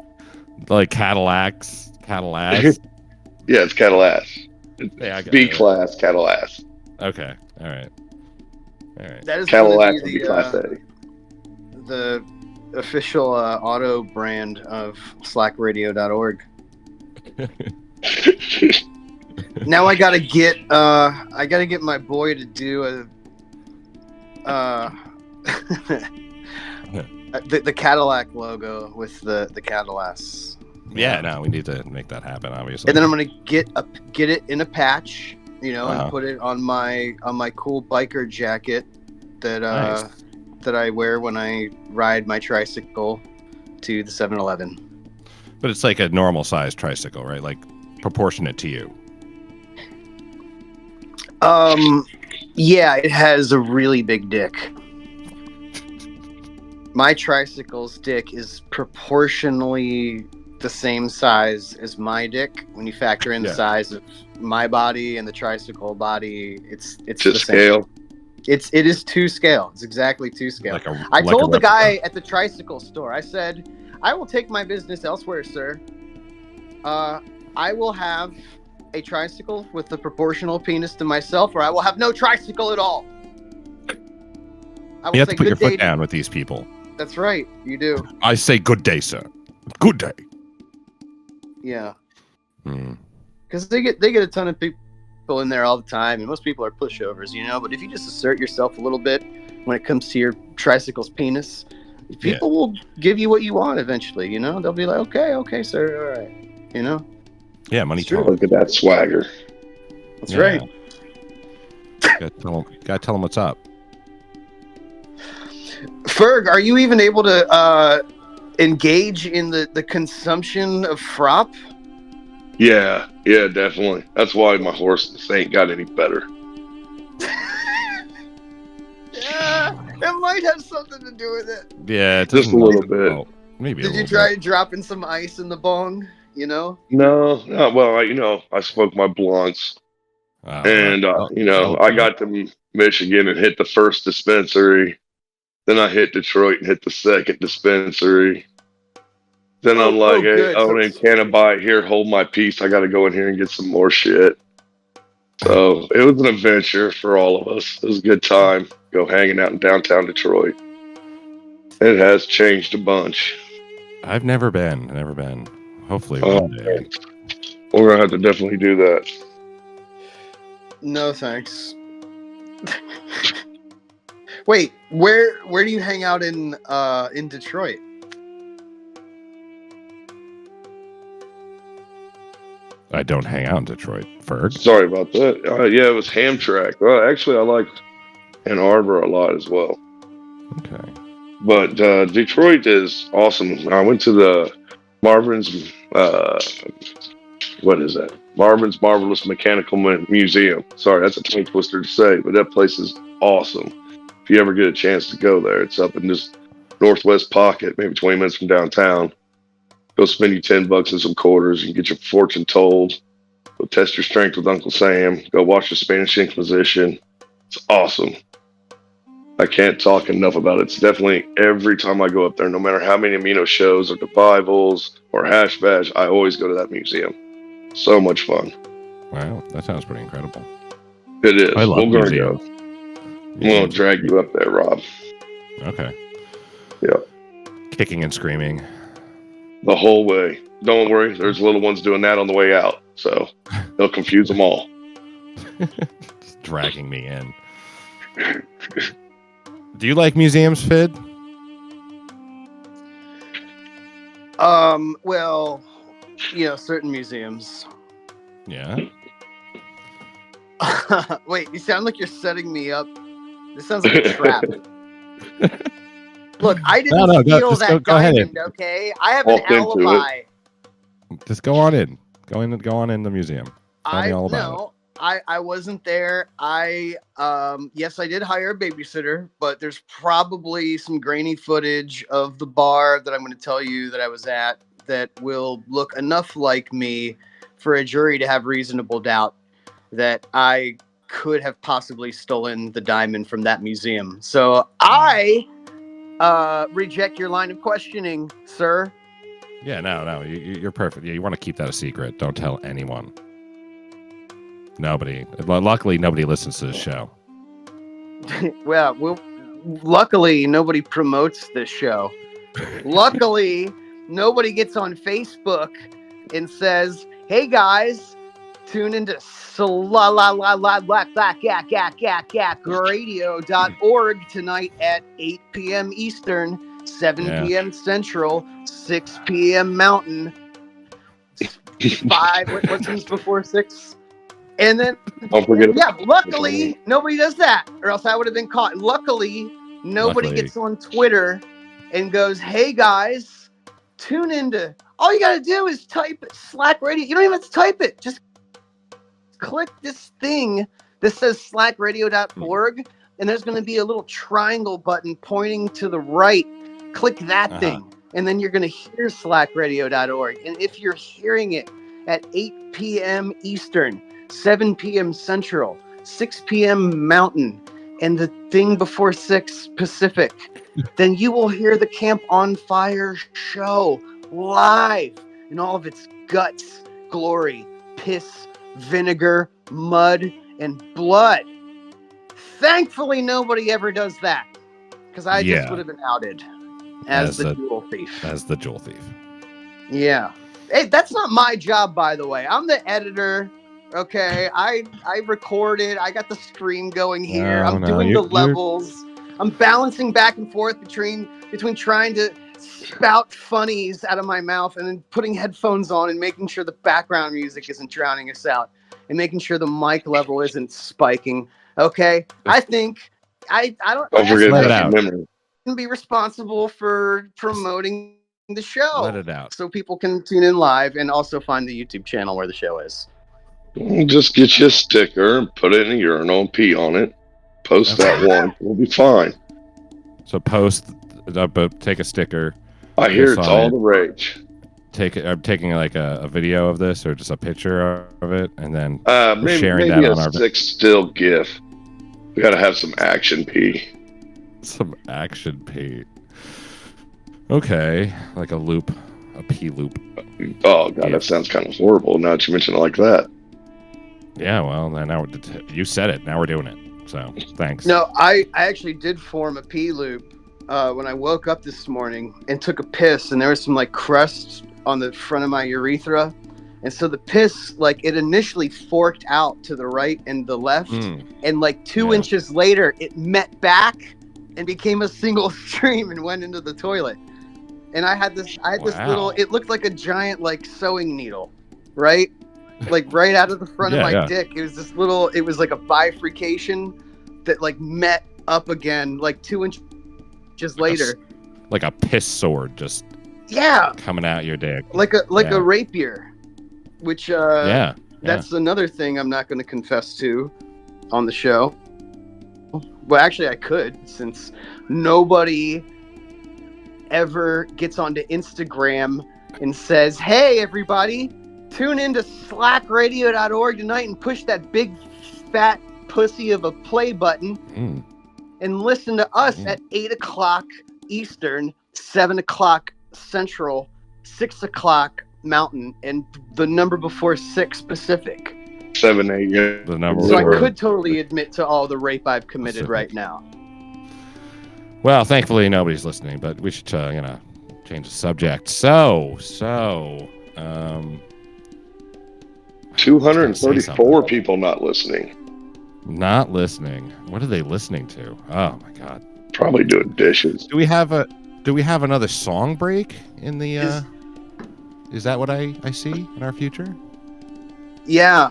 [SPEAKER 2] Like Cadillacs? Cattle ass?
[SPEAKER 3] Yeah, it's cattle ass.
[SPEAKER 2] Yeah,
[SPEAKER 3] B class cattle ass.
[SPEAKER 2] Okay. All right.
[SPEAKER 1] That is
[SPEAKER 3] cattle ass B class A.
[SPEAKER 1] The official auto brand of slackradio.org. Now I gotta get my boy to do the Cadillac logo with the Cadillacs.
[SPEAKER 2] Yeah, no, we need to make that happen, obviously.
[SPEAKER 1] And then I'm gonna get it in a patch, and put it on my cool biker jacket that
[SPEAKER 2] nice.
[SPEAKER 1] that I wear when I ride my tricycle to the 7-Eleven.
[SPEAKER 2] But it's like a normal sized tricycle, right? Like proportionate to you.
[SPEAKER 1] Yeah, it has a really big dick. My tricycle's dick is proportionally the same size as my dick. When you factor in the size of my body and the tricycle body, it's
[SPEAKER 3] to
[SPEAKER 1] the
[SPEAKER 3] scale.
[SPEAKER 1] Same. It is to scale. It's exactly to scale.
[SPEAKER 2] I
[SPEAKER 1] told the guy at the tricycle store, I said, I will take my business elsewhere, sir. I will have a tricycle with the proportional penis to myself, or I will have no tricycle at all.
[SPEAKER 2] You have to put your foot down with these people.
[SPEAKER 1] That's right, you do.
[SPEAKER 2] I say good day, sir. Good day.
[SPEAKER 1] Yeah. Because they get a ton of people in there all the time, and most people are pushovers, But if you just assert yourself a little bit when it comes to your tricycle's penis, people will give you what you want eventually. They'll be like, okay, sir, all right,
[SPEAKER 2] Yeah, money
[SPEAKER 3] talk. Look at that swagger.
[SPEAKER 1] That's right.
[SPEAKER 2] Gotta tell them what's up.
[SPEAKER 1] Ferg, are you even able to engage in the consumption of frop?
[SPEAKER 3] Yeah, definitely. That's why my horse ain't got any better.
[SPEAKER 1] Yeah, it might have something to do with it.
[SPEAKER 2] Yeah,
[SPEAKER 3] just a little bit.
[SPEAKER 2] Well, maybe.
[SPEAKER 1] Did you try dropping some ice in the bong?
[SPEAKER 3] No. Well, I smoked my blunts, and I got to Michigan and hit the first dispensary, Then I hit Detroit and hit the second dispensary. Then I'm like, hey,
[SPEAKER 1] good.
[SPEAKER 3] I
[SPEAKER 1] So
[SPEAKER 3] don't even can buy it here. Hold my peace. I got to go in here and get some more shit. So it was an adventure for all of us. It was a good time. Go hanging out in downtown Detroit. It has changed a bunch.
[SPEAKER 2] I've never been. Hopefully
[SPEAKER 3] Oh,
[SPEAKER 2] one day.
[SPEAKER 3] we're gonna have to definitely do that.
[SPEAKER 1] no thanks. Wait, where do you hang out in Detroit?
[SPEAKER 2] I don't hang out in Detroit. Ferg?
[SPEAKER 3] Sorry about that. Yeah, it was Hamtramck. Well, actually, I like Ann Arbor a lot as well.
[SPEAKER 2] Okay.
[SPEAKER 3] But Detroit is awesome. I went to the Marvin's. What is that? Marvin's Marvelous Mechanical Museum. Sorry, that's a tongue twister to say, but that place is awesome. If you ever get a chance to go there, it's up in this northwest pocket, maybe 20 minutes from downtown. Go spend you $10 and some quarters and get your fortune told. Go test your strength with Uncle Sam. Go watch the Spanish Inquisition. It's awesome. I can't talk enough about it. It's definitely every time I go up there, no matter how many amino shows or Devivals or Hash Bash, I always go to that museum. So much fun.
[SPEAKER 2] Wow, that sounds pretty incredible.
[SPEAKER 3] It is.
[SPEAKER 2] I love
[SPEAKER 3] We're going to
[SPEAKER 2] museums.
[SPEAKER 3] go. We'll drag you up there, Rob.
[SPEAKER 2] Okay.
[SPEAKER 3] Yeah.
[SPEAKER 2] Kicking and screaming.
[SPEAKER 3] The whole way. Don't worry, there's little ones doing that on the way out, so they'll confuse them all.
[SPEAKER 2] Just dragging me in. Do you like museums, Fidd?
[SPEAKER 1] Well, certain museums.
[SPEAKER 2] Yeah.
[SPEAKER 1] Wait, you sound like you're setting me up. This sounds like a trap. Look, I didn't steal that diamond, okay? I have an alibi.
[SPEAKER 2] Just go on in. Go on in the museum. Tell me all about it.
[SPEAKER 1] I wasn't there. Yes, I did hire a babysitter, but there's probably some grainy footage of the bar that I'm going to tell you that I was at that will look enough like me for a jury to have reasonable doubt that I could have possibly stolen the diamond from that museum. So I reject your line of questioning, sir.
[SPEAKER 2] Yeah, no, you're perfect. Yeah, you want to keep that a secret. Don't tell anyone. Nobody. Luckily, nobody listens to the show.
[SPEAKER 1] Well, luckily, nobody promotes this show. Luckily, nobody gets on Facebook and says, "Hey guys, tune into radio.org tonight at 8 p.m. Eastern, 7 p.m. Central, 6 p.m. Mountain." 5. What comes before 6? And then, luckily, nobody does that, or else I would have been caught. Luckily, nobody gets on Twitter and goes, "Hey guys, tune into." All you gotta do is type Slack Radio. You don't even have to type it. Just click this thing that says slackradio.org, and there's going to be a little triangle button pointing to the right. Click that thing, and then you're going to hear slackradio.org. And if you're hearing it at 8 p.m. Eastern, 7 p.m. Central, 6 p.m. Mountain, and the thing before 6 Pacific, then you will hear the Camp on Fire show live in all of its guts, glory, piss, vinegar, mud, and blood. Thankfully, nobody ever does that, because I just would have been outed as the jewel thief.
[SPEAKER 2] As the jewel thief.
[SPEAKER 1] Yeah. Hey, that's not my job, by the way. I'm the editor. Okay, I recorded. I got the stream going here. I'm doing the levels. I'm balancing back and forth between trying to spout funnies out of my mouth and then putting headphones on and making sure the background music isn't drowning us out and making sure the mic level isn't spiking. Okay, I think I don't
[SPEAKER 3] forget
[SPEAKER 2] let it out.
[SPEAKER 1] Can be responsible for promoting the show.
[SPEAKER 2] Let it out
[SPEAKER 1] so people can tune in live and also find the YouTube channel where the show is.
[SPEAKER 3] Just get you a sticker and put it in a urinal and pee on it. Post that one. We'll be fine.
[SPEAKER 2] So take a sticker.
[SPEAKER 3] I hear it's all the rage.
[SPEAKER 2] I'm taking like a video of this or just a picture of it, and then
[SPEAKER 3] maybe
[SPEAKER 2] sharing that on our
[SPEAKER 3] still GIF. We got to have some action pee.
[SPEAKER 2] Some action paint. Okay, like a loop, a P loop.
[SPEAKER 3] Oh god, that sounds kind of horrible. Now that you mention it like that.
[SPEAKER 2] Yeah, well, now you said it. Now we're doing it. So thanks.
[SPEAKER 1] No, I actually did form a P loop when I woke up this morning and took a piss, and there was some like crust on the front of my urethra, and so the piss, like, it initially forked out to the right and the left, and like 2 inches later it met back and became a single stream and went into the toilet. And I had this little, it looked like a giant like sewing needle, right? Like right out of the front of my dick. It was this little, it was like a bifurcation that like met up again like 2 inches later.
[SPEAKER 2] Like a piss sword just coming out your dick.
[SPEAKER 1] Like a rapier. Which that's another thing I'm not going to confess to on the show. Well, actually I could, since nobody ever gets onto Instagram and says, "Hey everybody, tune into slackradio.org tonight and push that big fat pussy of a play button and listen to us at 8 o'clock Eastern, 7 o'clock Central, 6 o'clock Mountain, and the number before 6 Pacific."
[SPEAKER 3] 7, 8, yeah.
[SPEAKER 2] The number.
[SPEAKER 1] So I could totally admit to all the rape I've committed right now.
[SPEAKER 2] Well, thankfully nobody's listening, but we should, change the subject. So,
[SPEAKER 3] 234 people not listening.
[SPEAKER 2] Not listening. What are they listening to? Oh my god.
[SPEAKER 3] Probably doing dishes.
[SPEAKER 2] Do we have another song break in the? Is that what I see in our future?
[SPEAKER 1] Yeah.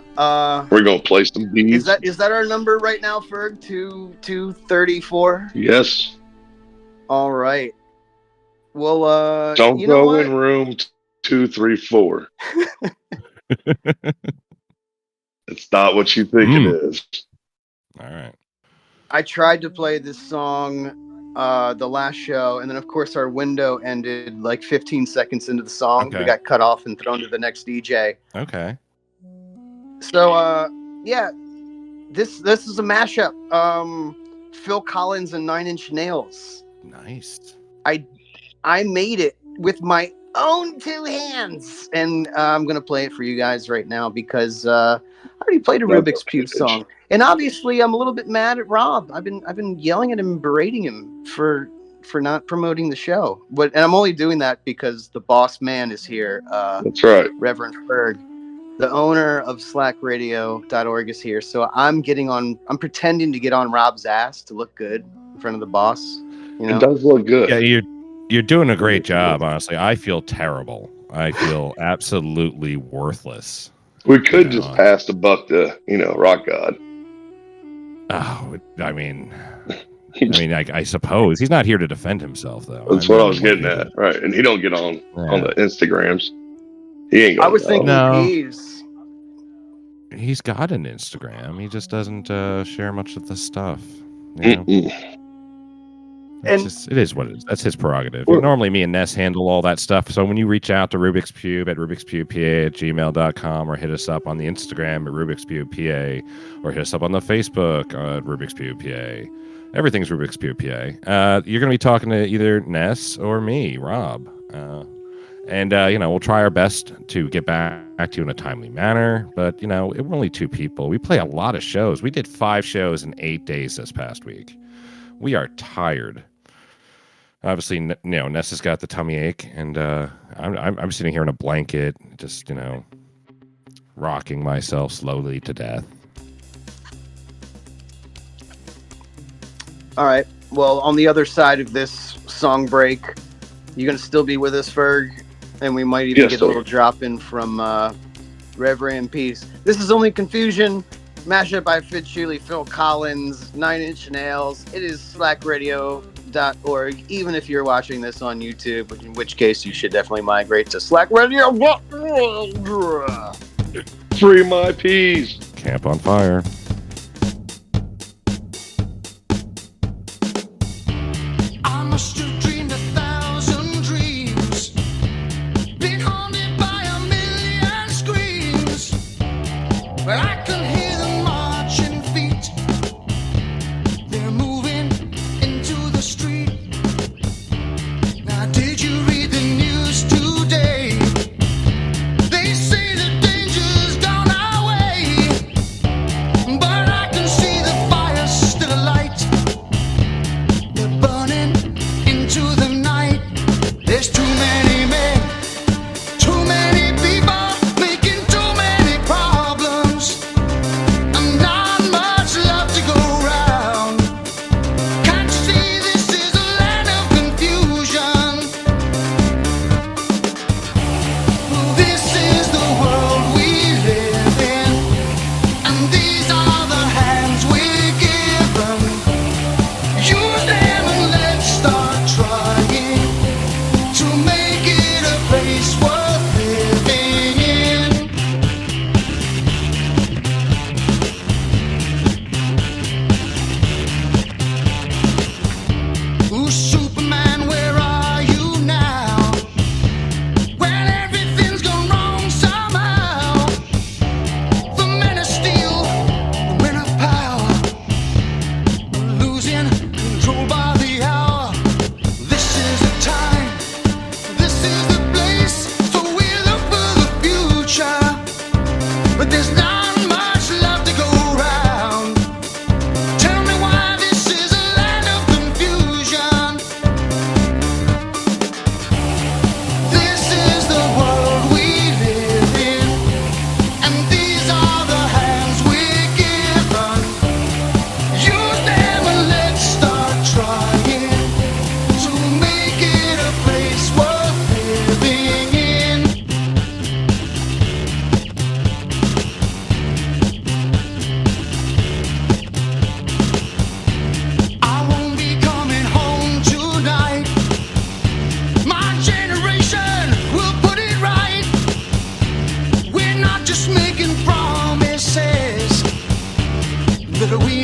[SPEAKER 3] We're gonna play some beats.
[SPEAKER 1] Is that our number right now, Ferg? 234.
[SPEAKER 3] Yes.
[SPEAKER 1] All right. Well,
[SPEAKER 3] don't go in room 234. It's not what you think it is.
[SPEAKER 2] All right.
[SPEAKER 1] I tried to play this song the last show, and then of course our window ended like 15 seconds into the song.
[SPEAKER 2] Okay.
[SPEAKER 1] We got cut off and thrown to the next DJ.
[SPEAKER 2] Okay.
[SPEAKER 1] So this is a mashup. Phil Collins and 9 Inch Nails.
[SPEAKER 2] Nice.
[SPEAKER 1] I made it with my own 2 hands, and I'm gonna play it for you guys right now because I already played a Rubik's Cube song, and obviously I'm a little bit mad at Rob. I've been yelling at him and berating him for not promoting the show, and I'm only doing that because the boss man is here.
[SPEAKER 3] That's right.
[SPEAKER 1] Reverend Ferg, the owner of slackradio.org, is here, so I'm pretending to get on Rob's ass to look good in front of the boss. You know?
[SPEAKER 3] It does look good.
[SPEAKER 2] Yeah, you're doing a great job, honestly. I feel terrible. I feel absolutely worthless.
[SPEAKER 3] We could just pass the buck to, Rock God.
[SPEAKER 2] Oh, I mean, I suppose he's not here to defend himself, though.
[SPEAKER 3] That's what I was getting at, right? And he don't get on the Instagrams. He ain't.
[SPEAKER 1] I was thinking
[SPEAKER 2] he's got an Instagram. He just doesn't share much of the stuff. It is what it is. That's his prerogative. Normally, me and Ness handle all that stuff. So when you reach out to Rubik's Cube at rubicscubepA@gmail.com, or hit us up on the Instagram at Rubik's Cube PA, or hit us up on the Facebook at Rubik's Cube PA. Everything's Rubik's Cube PA. You're going to be talking to either Ness or me, Rob. And we'll try our best to get back to you in a timely manner. But, we're only 2 people. We play a lot of shows. We did 5 shows in 8 days this past week. We are tired. Obviously, Ness has got the tummy ache, and I'm sitting here in a blanket, just, rocking myself slowly to death.
[SPEAKER 1] All right. Well, on the other side of this song break, you're going to still be with us, Ferg, and we might even get a little drop in from Reverend Peace. This is Only Confusion, mashup by Fidd, Phil Collins, 9 Inch Nails. It is slackradio.org, even if you're watching this on YouTube, in which case you should definitely migrate to Slack Radio.
[SPEAKER 3] Free my peas.
[SPEAKER 2] Camp on Fire.
[SPEAKER 4] Into the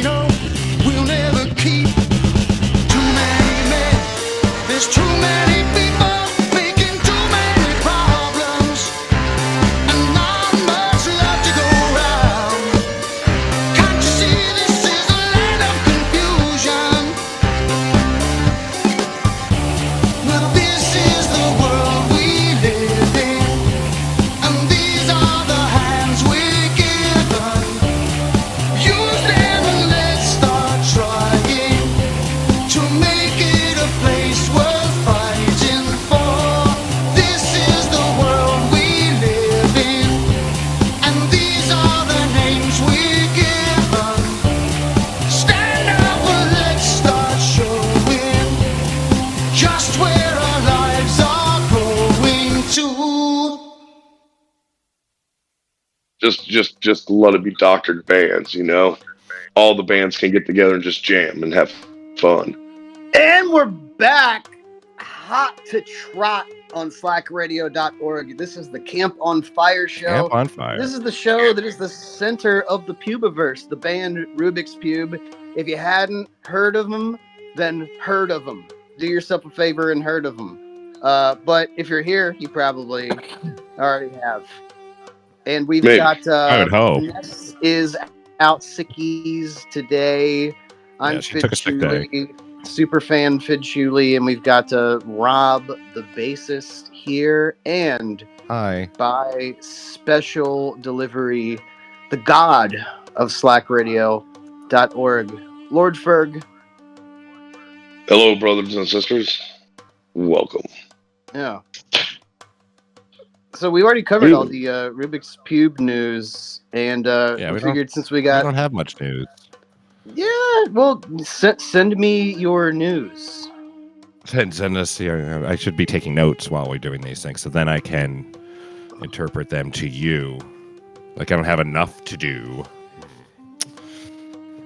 [SPEAKER 4] we know we'll never keep. Too many men, there's too many people making too many problems, and not much love to go round. Can't you see this is a land of confusion? Well, this is the world we live in, and these are the hands we're given. Use them and let's start trying to make it a place worth fighting for. This is the world we live in, and these are the names we're given. Stand up and let's start showing just where our lives are growing to.
[SPEAKER 3] Just let it be doctored bands, you know? All the bands can get together and just jam and have fun.
[SPEAKER 1] And we're back, hot to trot on slackradio.org. This is the Camp on Fire show.
[SPEAKER 2] Camp on Fire.
[SPEAKER 1] This is the show that is the center of the Pubiverse, the band Rubik's Pube. If you hadn't heard of them, then heard of them. Do yourself a favor and heard of them. But if you're here, you probably already have. And we've
[SPEAKER 3] Maybe.
[SPEAKER 1] got
[SPEAKER 2] I would hope.
[SPEAKER 1] Ness is out sickies today. I'm
[SPEAKER 2] Yeah, she
[SPEAKER 1] Fidd
[SPEAKER 2] took a sick day.
[SPEAKER 1] Shuley, super fan Fidd Shuley, and we've got Rob, the bassist, here, and
[SPEAKER 2] Hi.
[SPEAKER 1] by special delivery, the god of slackradio.org, Lord Ferg.
[SPEAKER 3] Hello, brothers and sisters. Welcome.
[SPEAKER 1] Yeah. So we already covered all the Rubik's Pube news, and
[SPEAKER 2] Yeah,
[SPEAKER 1] we
[SPEAKER 2] we
[SPEAKER 1] figured since we
[SPEAKER 2] We
[SPEAKER 1] got...
[SPEAKER 2] don't have much news.
[SPEAKER 1] Yeah, well, send me your news.
[SPEAKER 2] Send us here. I should be taking notes while we're doing these things, so then I can interpret them to you. Like I don't have enough to do.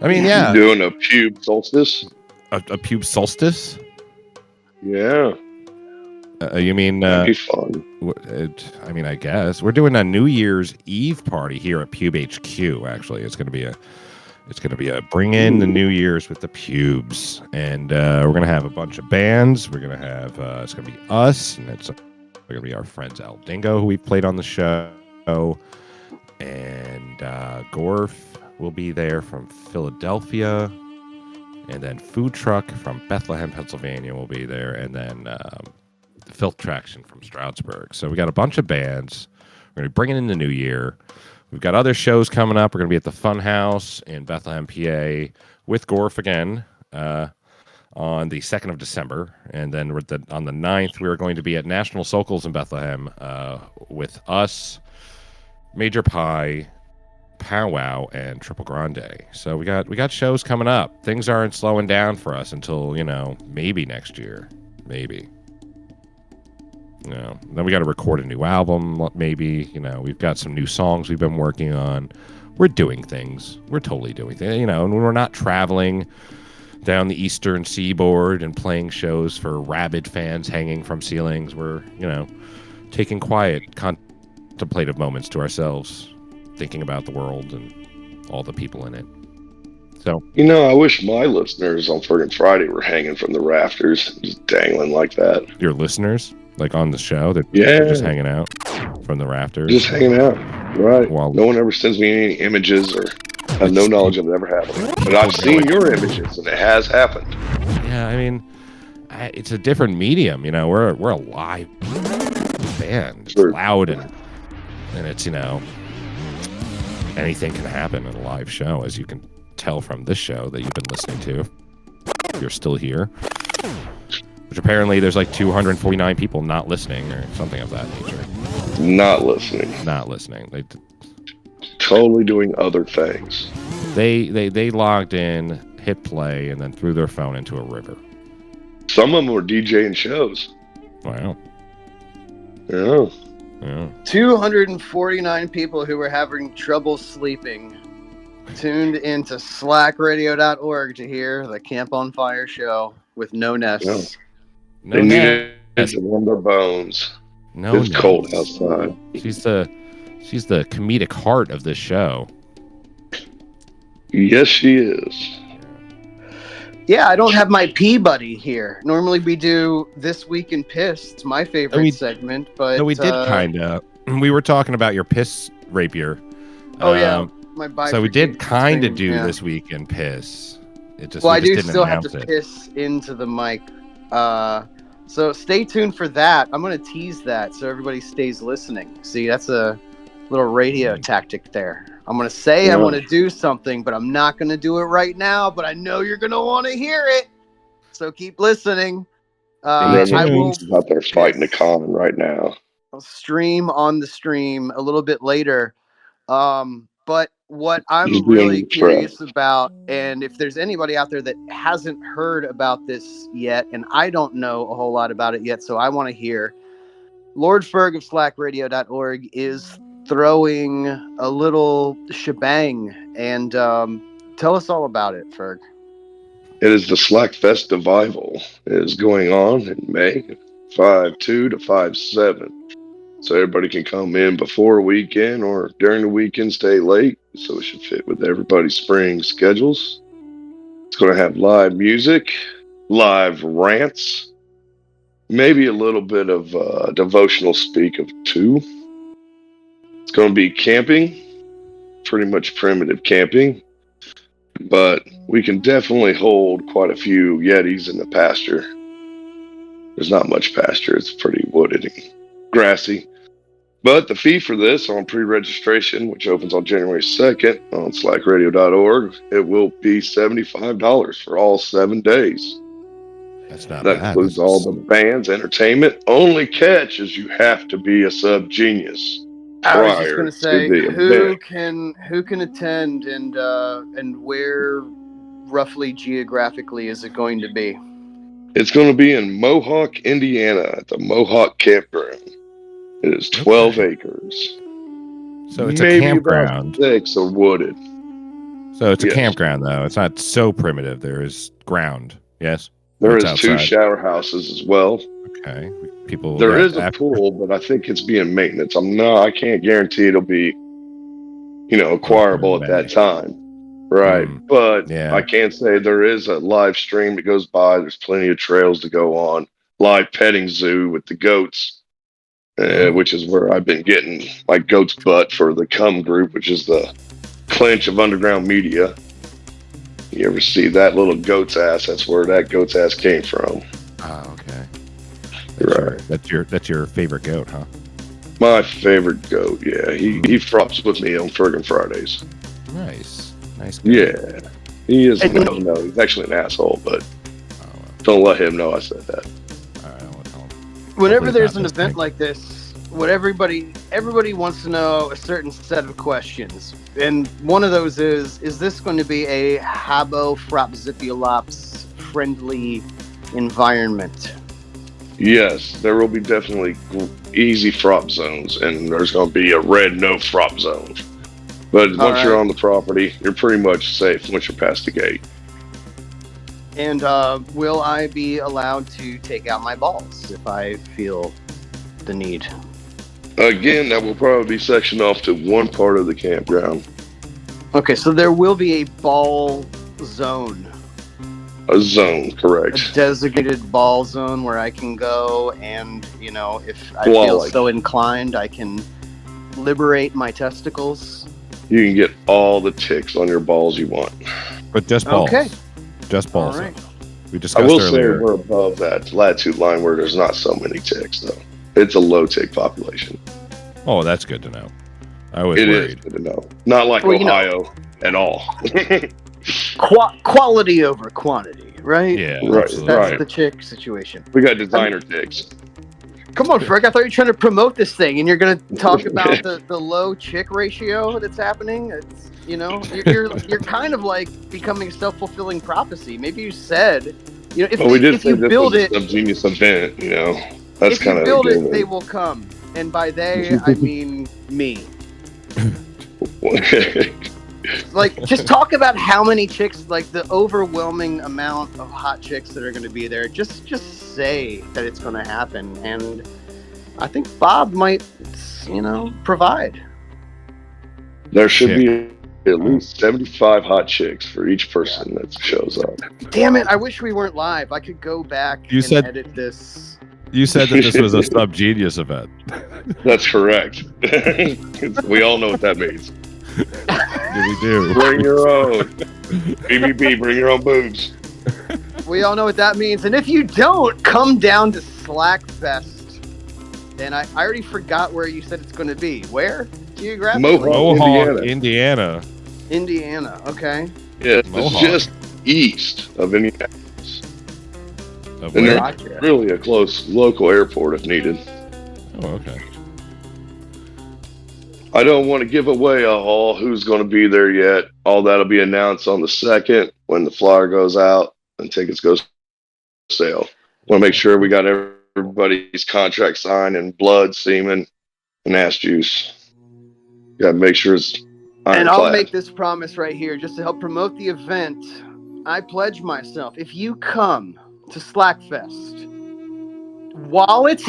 [SPEAKER 2] I mean, yeah,
[SPEAKER 3] Doing a pube solstice?
[SPEAKER 2] a pube solstice.
[SPEAKER 3] Yeah.
[SPEAKER 2] You mean?
[SPEAKER 3] That'd be fun.
[SPEAKER 2] I mean, I guess we're doing a New Year's Eve party here at Pube HQ. Actually, it's going to be a bring in the New Year's with the pubes, and we're gonna have a bunch of bands. We're gonna have it's gonna be us, and it's gonna be our friends El Dingo, who we played on the show, and Gorf will be there from Philadelphia, and then Food Truck from Bethlehem, Pennsylvania will be there, and then Filth Traction from Stroudsburg. So we got a bunch of bands. We're gonna be bringing in the new year. We've got other shows coming up. We're going to be at the Fun House in Bethlehem, PA, with Gorf again on the 2nd of December. And then on the 9th, we're going to be at National Sokals in Bethlehem with us, Major Pie, Powwow, and Triple Grande. So we got shows coming up. Things aren't slowing down for us until, maybe next year. Maybe. Then we got to record a new album, maybe. We've got some new songs we've been working on. We're doing things. We're totally doing things. And we're not traveling down the eastern seaboard and playing shows for rabid fans hanging from ceilings. We're, taking quiet, contemplative moments to ourselves, thinking about the world and all the people in it. So,
[SPEAKER 3] I wish my listeners on Ferg and Friday were hanging from the rafters, just dangling like that.
[SPEAKER 2] your listeners, like on the show, they're just hanging out from the rafters.
[SPEAKER 3] Just hanging out, right?
[SPEAKER 2] Well,
[SPEAKER 3] no one ever sends me any images, or have no knowledge of it ever happening. But I've seen your images, and it has happened.
[SPEAKER 2] Yeah, I mean, it's a different medium. We're a live band. It's
[SPEAKER 3] Sure.
[SPEAKER 2] loud and it's anything can happen in a live show, as you can tell from this show that you've been listening to. If you're still here. Which apparently there's like 249 people not listening or something of that nature.
[SPEAKER 3] Not listening.
[SPEAKER 2] Not listening.
[SPEAKER 3] Totally doing other things.
[SPEAKER 2] They logged in, hit play, and then threw their phone into a river.
[SPEAKER 3] Some of them were DJing shows.
[SPEAKER 2] Wow.
[SPEAKER 3] Yeah.
[SPEAKER 1] 249 people who were having trouble sleeping tuned into slackradio.org to hear the Camp on Fire show with no Ness.
[SPEAKER 3] Yeah.
[SPEAKER 2] No,
[SPEAKER 3] They needed to warm their bones.
[SPEAKER 2] no,
[SPEAKER 3] It's cold outside.
[SPEAKER 2] She's the comedic heart of this show.
[SPEAKER 3] Yes, she is.
[SPEAKER 1] Yeah, I don't have my pee buddy here. Normally we do This Week in Piss. It's my favorite segment, but...
[SPEAKER 2] No, we did kind of. We were talking about your piss rapier.
[SPEAKER 1] Oh, yeah. My
[SPEAKER 2] so we did kind of
[SPEAKER 1] thing,
[SPEAKER 2] do
[SPEAKER 1] yeah.
[SPEAKER 2] This Week in Piss. It just,
[SPEAKER 1] well,
[SPEAKER 2] we
[SPEAKER 1] I
[SPEAKER 2] just
[SPEAKER 1] do
[SPEAKER 2] didn't
[SPEAKER 1] still have
[SPEAKER 2] announce
[SPEAKER 1] to
[SPEAKER 2] it.
[SPEAKER 1] piss into the mic. So stay tuned for that. I'm going to tease that so everybody stays listening. See, that's a little radio tactic there. I'm going to say I want to do something, but I'm not going to do it right now. But I know you're going to want to hear it. So keep listening. I will
[SPEAKER 3] He's out there fighting the con right now.
[SPEAKER 1] I'll stream on the stream a little bit later. But what I'm really curious about, and if there's anybody out there that hasn't heard about this yet, and I don't know a whole lot about it yet, so I want to hear, Lord Ferg of slackradio.org is throwing a little shebang, and tell us all about it, Ferg.
[SPEAKER 3] It is the Slack Festival. It is going on in May, 5/2 to 5/7. So everybody can come in before a weekend or during the weekend, stay late. So it should fit with everybody's spring schedules. It's going to have live music, live rants, maybe a little bit of devotional speak of 2. It's going to be camping, pretty much primitive camping. But we can definitely hold quite a few Yetis in the pasture. There's not much pasture. It's pretty wooded and grassy. But the fee for this on pre-registration, which opens on January 2nd on slackradio.org, it will be $75 for all 7 days.
[SPEAKER 2] That's not
[SPEAKER 3] that
[SPEAKER 2] bad.
[SPEAKER 3] includes all the bands, entertainment. Only catch is you have to be a sub-genius.
[SPEAKER 1] I was just going to say,
[SPEAKER 3] event.
[SPEAKER 1] who can attend and where roughly geographically is it going to be?
[SPEAKER 3] It's going to be in Mohawk, Indiana, at the Mohawk Campground. It is 12 acres.
[SPEAKER 2] So it's
[SPEAKER 3] maybe
[SPEAKER 2] a campground.
[SPEAKER 3] About 6 are wooded.
[SPEAKER 2] So it's a campground, though. It's not so primitive. There is ground. Yes.
[SPEAKER 3] There is 2 shower houses as well.
[SPEAKER 2] Okay. People.
[SPEAKER 3] There is a pool, but I think it's being maintenance. I can't guarantee it'll be, acquirable at that time. Right. But I can say there is a live stream that goes by. There's plenty of trails to go on. Live petting zoo with the goats, which is where I've been getting my goat's butt for the Cum group, which is the clinch of underground media. You ever see that little goat's ass? That's where that goat's ass came from.
[SPEAKER 2] Oh, okay. That's your favorite goat, huh?
[SPEAKER 3] My favorite goat, yeah. He frops with me on Ferg Fridays.
[SPEAKER 2] Nice goat.
[SPEAKER 3] Yeah. He is. No, he's actually an asshole, but don't let him know I said that.
[SPEAKER 2] All right, I won't tell him.
[SPEAKER 1] Whenever there's an event like this, what everybody wants to know a certain set of questions, and one of those is this going to be a Habo Fropzipiolops friendly environment?
[SPEAKER 3] Yes, there will be definitely easy frop zones, and there's going to be a red no frop zone. But once you're on the property, you're pretty much safe once you're past the gate.
[SPEAKER 1] And will I be allowed to take out my balls if I feel the need?
[SPEAKER 3] Again, that will probably be sectioned off to one part of the campground.
[SPEAKER 1] Okay, so there will be a ball zone.
[SPEAKER 3] A zone, correct.
[SPEAKER 1] A designated ball zone where I can go and, if I feel so inclined, I can liberate my testicles.
[SPEAKER 3] You can get all the ticks on your balls you want.
[SPEAKER 2] But just balls.
[SPEAKER 1] Okay.
[SPEAKER 2] Just balls.
[SPEAKER 1] All right.
[SPEAKER 3] We discussed earlier. I will say we're above that latitude line where there's not so many ticks, though. It's a low tick population.
[SPEAKER 2] Oh, that's good to know. I was worried.
[SPEAKER 3] It is good to know. Not like Ohio at all.
[SPEAKER 1] Quality over quantity, right?
[SPEAKER 2] Yeah,
[SPEAKER 1] that's the chick situation.
[SPEAKER 3] We got designer ticks.
[SPEAKER 1] Come on, Ferg. I thought you were trying to promote this thing, and you're going to talk about the low chick ratio that's happening. It's, you're kind of like becoming a self-fulfilling prophecy. Maybe you said, if you build it,
[SPEAKER 3] a genius event. That's kind of.
[SPEAKER 1] If you build it, they will come, and by they I mean me. Like, just talk about how many chicks, like the overwhelming amount of hot chicks that are going to be there. Just say that it's going to happen, and I think Bob might, provide.
[SPEAKER 3] There should be at least 75 hot chicks for each person that shows up.
[SPEAKER 1] Damn it! I wish we weren't live. I could go back
[SPEAKER 2] You
[SPEAKER 1] and
[SPEAKER 2] said-
[SPEAKER 1] edit this.
[SPEAKER 2] You said that this was a Sub-Genius event.
[SPEAKER 3] That's correct. We all know what that means.
[SPEAKER 2] We do.
[SPEAKER 3] Bring your own. BBB, bring your own boobs.
[SPEAKER 1] We all know what that means. And if you don't, come down to Slackfest. And I already forgot where you said it's going to be. Where? Geographically?
[SPEAKER 3] Mohawk,
[SPEAKER 2] Indiana.
[SPEAKER 1] Indiana. Okay.
[SPEAKER 3] Yeah,
[SPEAKER 2] Mohawk.
[SPEAKER 3] it's just east of Indianapolis.
[SPEAKER 2] Of
[SPEAKER 3] And
[SPEAKER 2] where?
[SPEAKER 3] there's really a close local airport if needed.
[SPEAKER 2] Oh, okay.
[SPEAKER 3] I don't want to give away all who's going to be there yet. All that'll be announced on the 2nd when the flyer goes out and tickets go sale. Want to make sure we got everybody's contract signed and blood, semen, and ass juice. Got to make sure it's ironclad.
[SPEAKER 1] And I'll make this promise right here just to help promote the event. I pledge myself, if you come to Slackfest while it's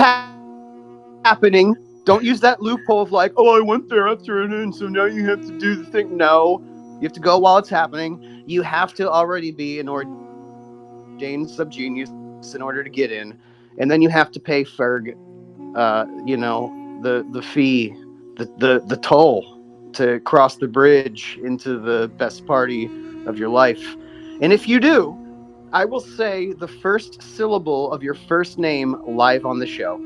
[SPEAKER 1] happening, don't use that loophole of like, oh, I went there after it, and so now you have to do the thing. No, you have to go while it's happening. You have to already be an ordained sub-genius in order to get in, and then you have to pay Ferg, the fee, the toll to cross the bridge into the best party of your life. And if you do, I will say the first syllable of your first name live on the show.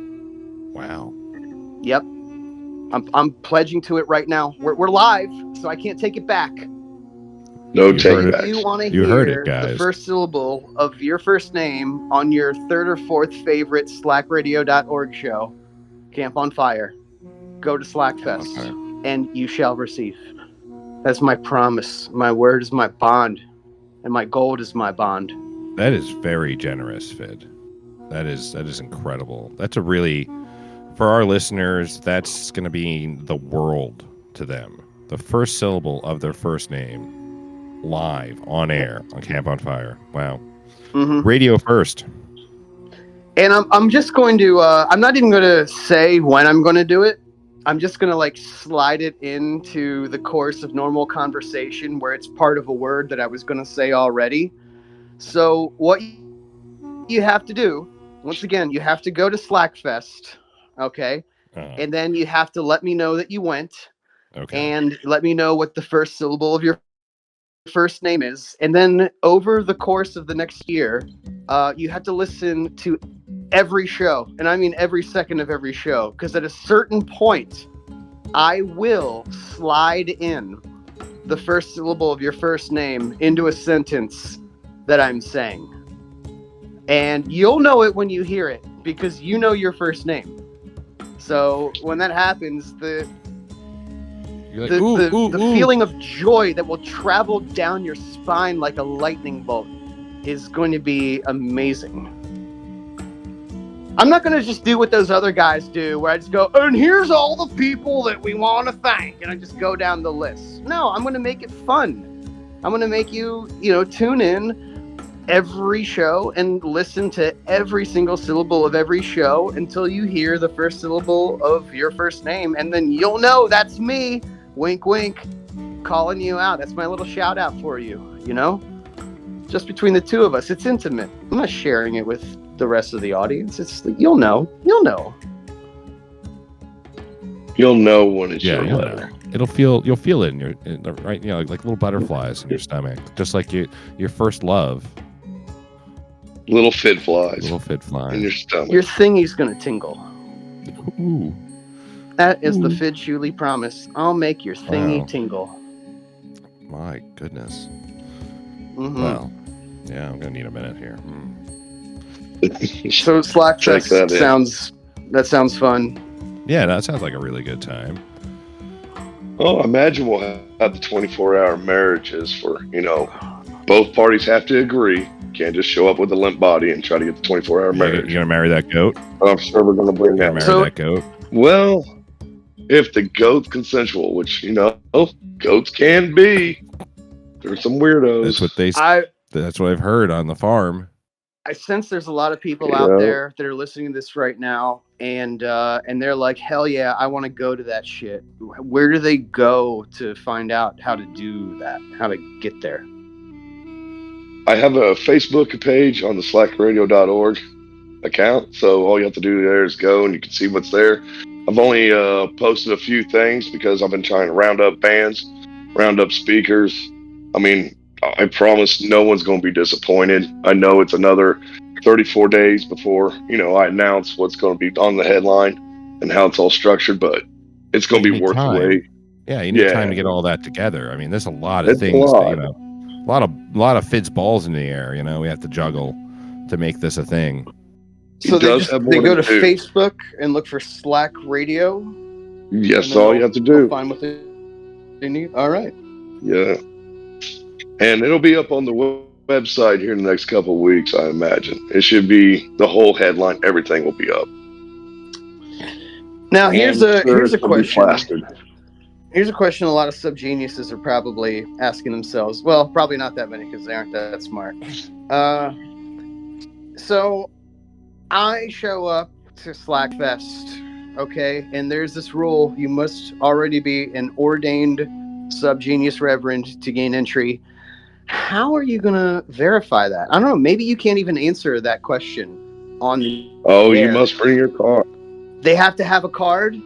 [SPEAKER 2] Wow.
[SPEAKER 1] Yep. I'm pledging to it right now. We're live, so I can't take it back.
[SPEAKER 3] No
[SPEAKER 2] You
[SPEAKER 3] take
[SPEAKER 2] heard it.
[SPEAKER 3] back.
[SPEAKER 1] If you want to
[SPEAKER 2] You
[SPEAKER 1] hear
[SPEAKER 2] heard it, guys.
[SPEAKER 1] the first syllable of your first name on your third or fourth favorite slackradio.org show, Camp on Fire, go to Slackfest,
[SPEAKER 2] Okay.
[SPEAKER 1] and you shall receive. That's my promise. My word is my bond, and my gold is my bond.
[SPEAKER 2] That is very generous, Fidd. That is incredible. That's a really, for our listeners, that's going to be the world to them. The first syllable of their first name, live on air on Camp on Fire. Wow.
[SPEAKER 1] Mm-hmm.
[SPEAKER 2] Radio first.
[SPEAKER 1] And I'm just going to, I'm not even going to say when I'm going to do it. I'm just going to slide it into the course of normal conversation where it's part of a word that I was going to say already. So what you have to do, once again, you have to go to Slackfest, okay? And then you have to let me know that you went,
[SPEAKER 2] Okay.
[SPEAKER 1] and let me know what the first syllable of your first name is. And then over the course of the next year, you have to listen to every show, and I mean every second of every show, because at a certain point, I will slide in the first syllable of your first name into a sentence that I'm saying. And you'll know it when you hear it, because you know your first name. So when that happens, the
[SPEAKER 2] You're like,
[SPEAKER 1] the feeling of joy that will travel down your spine like a lightning bolt is going to be amazing. I'm not going to just do what those other guys do, where I just go, and here's all the people that we want to thank, and I just go down the list. No, I'm going to make it fun. I'm going to make you, tune in every show and listen to every single syllable of every show until you hear the first syllable of your first name, and then you'll know that's me. Wink, wink, calling you out. That's my little shout out for you, Just between the two of us. It's intimate. I'm not sharing it with the rest of the audience. It's you'll know.
[SPEAKER 3] You'll know when it's your
[SPEAKER 2] you'll
[SPEAKER 3] letter.
[SPEAKER 2] know. You'll feel it in the right, like little butterflies in your stomach, just like your first love.
[SPEAKER 3] Little Fidd flies
[SPEAKER 2] Little Fidd
[SPEAKER 3] in
[SPEAKER 2] flies.
[SPEAKER 3] your stomach.
[SPEAKER 1] Your thingy's gonna tingle.
[SPEAKER 2] Ooh.
[SPEAKER 1] That is the Fidd Shuley promise. I'll make your thingy
[SPEAKER 2] Wow.
[SPEAKER 1] tingle.
[SPEAKER 2] My goodness.
[SPEAKER 1] Mm-hmm.
[SPEAKER 2] Well, yeah, I'm gonna need a minute here.
[SPEAKER 1] So
[SPEAKER 3] Check that
[SPEAKER 1] Slackfest sounds fun.
[SPEAKER 2] Yeah, that sounds like a really good time.
[SPEAKER 3] Oh, imagine we'll have the 24-hour marriages for, both parties have to agree. Can't just show up with a limp body and try to get the 24-hour
[SPEAKER 2] You
[SPEAKER 3] marriage.
[SPEAKER 2] gonna marry that goat?
[SPEAKER 3] I'm sure we're going to bring
[SPEAKER 2] You gonna
[SPEAKER 3] that.
[SPEAKER 2] marry
[SPEAKER 1] So-
[SPEAKER 2] that goat?
[SPEAKER 3] Well, if the goat's consensual, which, goats can be. There's some weirdos.
[SPEAKER 2] That's what they.
[SPEAKER 1] I
[SPEAKER 2] That's what I've heard on the farm.
[SPEAKER 1] I sense there's a lot of people out
[SPEAKER 3] Yeah.
[SPEAKER 1] there that are listening to this right now, and they're like, hell yeah, I want to go to that shit. Where do they go to find out how to do that? How to get there?
[SPEAKER 3] I have a Facebook page on the slackradio.org account, so all you have to do there is go and you can see what's there. I've only posted a few things because I've been trying to round up bands, round up speakers. I mean, I promise no one's going to be disappointed. I know it's another 34 days before, I announce what's going to be on the headline and how it's all structured, but it's
[SPEAKER 2] Yeah,
[SPEAKER 3] going to
[SPEAKER 2] you
[SPEAKER 3] be
[SPEAKER 2] need
[SPEAKER 3] worth the
[SPEAKER 2] time.
[SPEAKER 3] wait.
[SPEAKER 2] Yeah, you need time
[SPEAKER 3] Yeah,
[SPEAKER 2] to get all that together. I mean, there's a lot of
[SPEAKER 3] it's a
[SPEAKER 2] things that,
[SPEAKER 3] lot.
[SPEAKER 2] a lot of Fidd's balls in the air, we have to juggle to make this a thing.
[SPEAKER 3] He
[SPEAKER 1] So
[SPEAKER 3] does have
[SPEAKER 1] they
[SPEAKER 3] more
[SPEAKER 1] go
[SPEAKER 3] to
[SPEAKER 1] to
[SPEAKER 3] do.
[SPEAKER 1] Facebook and look for Slack Radio,
[SPEAKER 3] Yes,
[SPEAKER 1] and then
[SPEAKER 3] all you have to
[SPEAKER 1] they'll
[SPEAKER 3] do.
[SPEAKER 1] find what they need. All right.
[SPEAKER 3] Yeah. And it'll be up on the website here in the next couple of weeks, I imagine. It should be the whole headline, everything will be up.
[SPEAKER 1] Now
[SPEAKER 3] And
[SPEAKER 1] here's a
[SPEAKER 3] it'll be
[SPEAKER 1] question.
[SPEAKER 3] plastered.
[SPEAKER 1] Here's a question a lot of subgeniuses are probably asking themselves. Well, probably not that many because they aren't that smart. So I show up to Slackfest, okay, and there's this rule: you must already be an ordained subgenius reverend to gain entry. How are you gonna verify that? I don't know. Maybe you can't even answer that question on the
[SPEAKER 3] Oh, you
[SPEAKER 1] air.
[SPEAKER 3] must bring your card.
[SPEAKER 1] They have to have a card.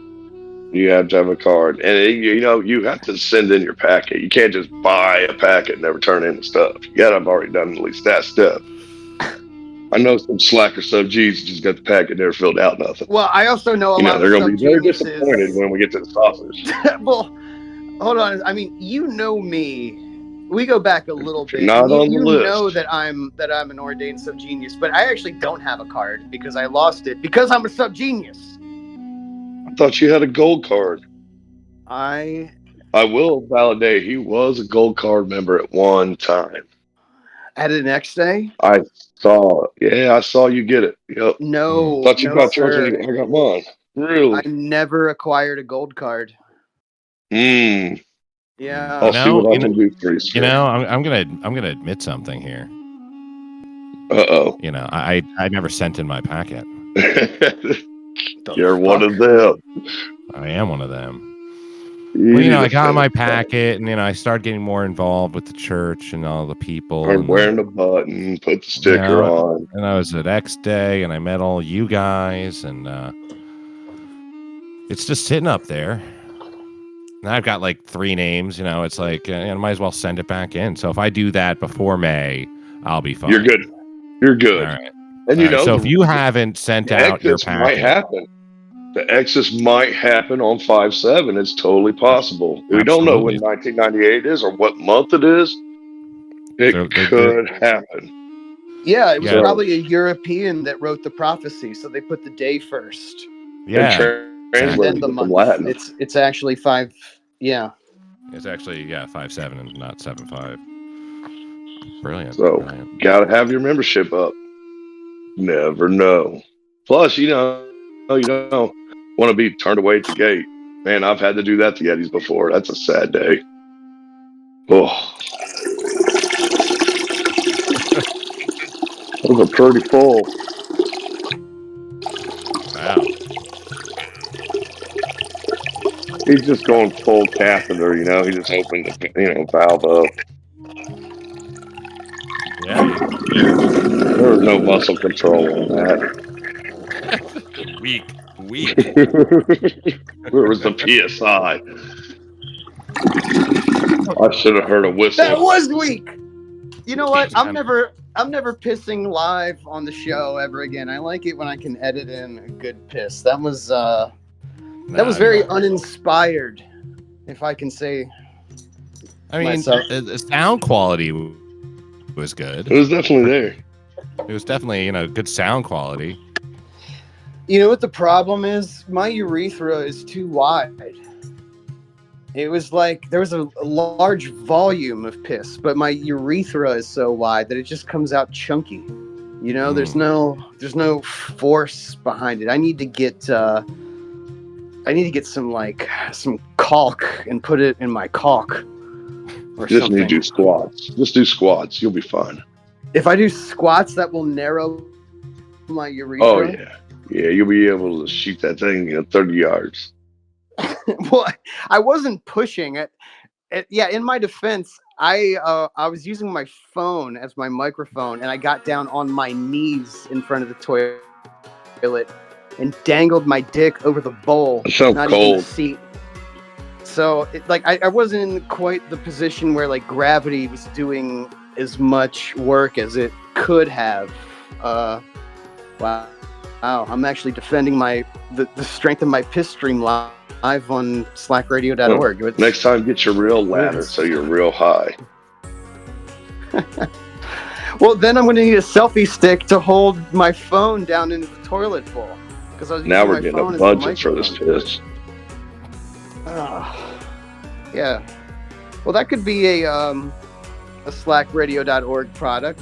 [SPEAKER 3] You have to have a card. And, you have to send in your packet. You can't just buy a packet and never turn in the stuff. You got to have already done at least that step. I know some slacker sub-Gs just got the packet, never filled out nothing.
[SPEAKER 1] Well, I also know a lot
[SPEAKER 3] They're
[SPEAKER 1] of
[SPEAKER 3] going to be very disappointed
[SPEAKER 1] subgeniuses.
[SPEAKER 3] when we get to the sausage.
[SPEAKER 1] Well, hold on. I mean, you know me. We go back a little
[SPEAKER 3] If you're
[SPEAKER 1] bit.
[SPEAKER 3] not
[SPEAKER 1] And you
[SPEAKER 3] on the list.
[SPEAKER 1] know that I'm an ordained subgenius, but I actually don't have a card because I lost it because I'm a subgenius.
[SPEAKER 3] I thought you had a gold card.
[SPEAKER 1] I
[SPEAKER 3] will validate he was a gold card member at one time.
[SPEAKER 1] at the next day.
[SPEAKER 3] I saw you get it. Yep.
[SPEAKER 1] No,
[SPEAKER 3] Thought you
[SPEAKER 1] no,
[SPEAKER 3] got yours when
[SPEAKER 1] sir.
[SPEAKER 3] I got mine.
[SPEAKER 1] I
[SPEAKER 3] Really?
[SPEAKER 1] never acquired a gold card.
[SPEAKER 3] Hmm.
[SPEAKER 1] Yeah.
[SPEAKER 3] I'll see what I can do for you, sir.
[SPEAKER 2] I'm gonna admit something here.
[SPEAKER 3] Uh-oh.
[SPEAKER 2] I never sent in my packet.
[SPEAKER 3] You're one of them.
[SPEAKER 2] I am one of them. Well, I got my packet, and I started getting more involved with the church and all the people.
[SPEAKER 3] And wearing the button, put the sticker on.
[SPEAKER 2] And I was at X Day, and I met all you guys, and it's just sitting up there. And I've got like 3 names. It's like I might as well send it back in. So if I do that before May, I'll be fine.
[SPEAKER 3] You're good. You're good.
[SPEAKER 2] All right.
[SPEAKER 3] And
[SPEAKER 2] so if you haven't sent out your packet,
[SPEAKER 3] might happen. The exodus might happen on 5/7. It's totally possible. We don't know when 1998 is or what month it is. It could happen.
[SPEAKER 1] Yeah, it was probably a European that wrote the prophecy, so they put the day first.
[SPEAKER 2] Yeah.
[SPEAKER 1] And then the month.
[SPEAKER 3] Latin.
[SPEAKER 1] It's actually 5. Yeah.
[SPEAKER 2] It's actually 5/7 and not 7/5. Brilliant.
[SPEAKER 3] So
[SPEAKER 2] Brilliant.
[SPEAKER 3] Gotta have your membership up. Never know. Plus, you don't want to be turned away at the gate. Man, I've had to do that to Yetis before. That's a sad day. Oh. Those are pretty full.
[SPEAKER 2] Wow.
[SPEAKER 3] He's just going full catheter, He just opened the, valve up.
[SPEAKER 2] Yeah.
[SPEAKER 3] There was no muscle control on that.
[SPEAKER 2] Weak.
[SPEAKER 3] Where was the PSI? I should have heard a whistle.
[SPEAKER 1] That was weak. You know what? I'm never pissing live on the show ever again. I like it when I can edit in a good piss. That was very uninspired, if I can say.
[SPEAKER 2] I mean, the sound quality was good.
[SPEAKER 3] It was definitely there.
[SPEAKER 2] It was definitely, good sound quality.
[SPEAKER 1] You know what the problem is? My urethra is too wide. It was like there was a large volume of piss, but my urethra is so wide that it just comes out chunky. There's no force behind it. I need to get some caulk and put it in my caulk. Or
[SPEAKER 3] Just
[SPEAKER 1] something.
[SPEAKER 3] need to do squats. Just do squats. You'll be fine.
[SPEAKER 1] If I do squats, that will narrow my urethra.
[SPEAKER 3] Oh yeah, yeah. You'll be able to shoot that thing 30 yards.
[SPEAKER 1] Well, I wasn't pushing it. Yeah, in my defense, I was using my phone as my microphone, and I got down on my knees in front of the toilet and dangled my dick over the bowl,
[SPEAKER 3] That sounds
[SPEAKER 1] not even the
[SPEAKER 3] cold.
[SPEAKER 1] seat. So, I wasn't in quite the position where like gravity was doing as much work as it could have. Wow, I'm actually defending the strength of my piss stream live on slackradio.org.
[SPEAKER 3] Well, next time, get your real ladder so you're real high.
[SPEAKER 1] Well, then I'm going to need a selfie stick to hold my phone down into the toilet bowl. Because I was
[SPEAKER 3] Now
[SPEAKER 1] using
[SPEAKER 3] we're
[SPEAKER 1] my
[SPEAKER 3] getting
[SPEAKER 1] phone
[SPEAKER 3] a
[SPEAKER 1] as
[SPEAKER 3] budget for
[SPEAKER 1] the
[SPEAKER 3] this
[SPEAKER 1] microphone.
[SPEAKER 3] piss.
[SPEAKER 1] Yeah. Well, that could be a slackradio.org product.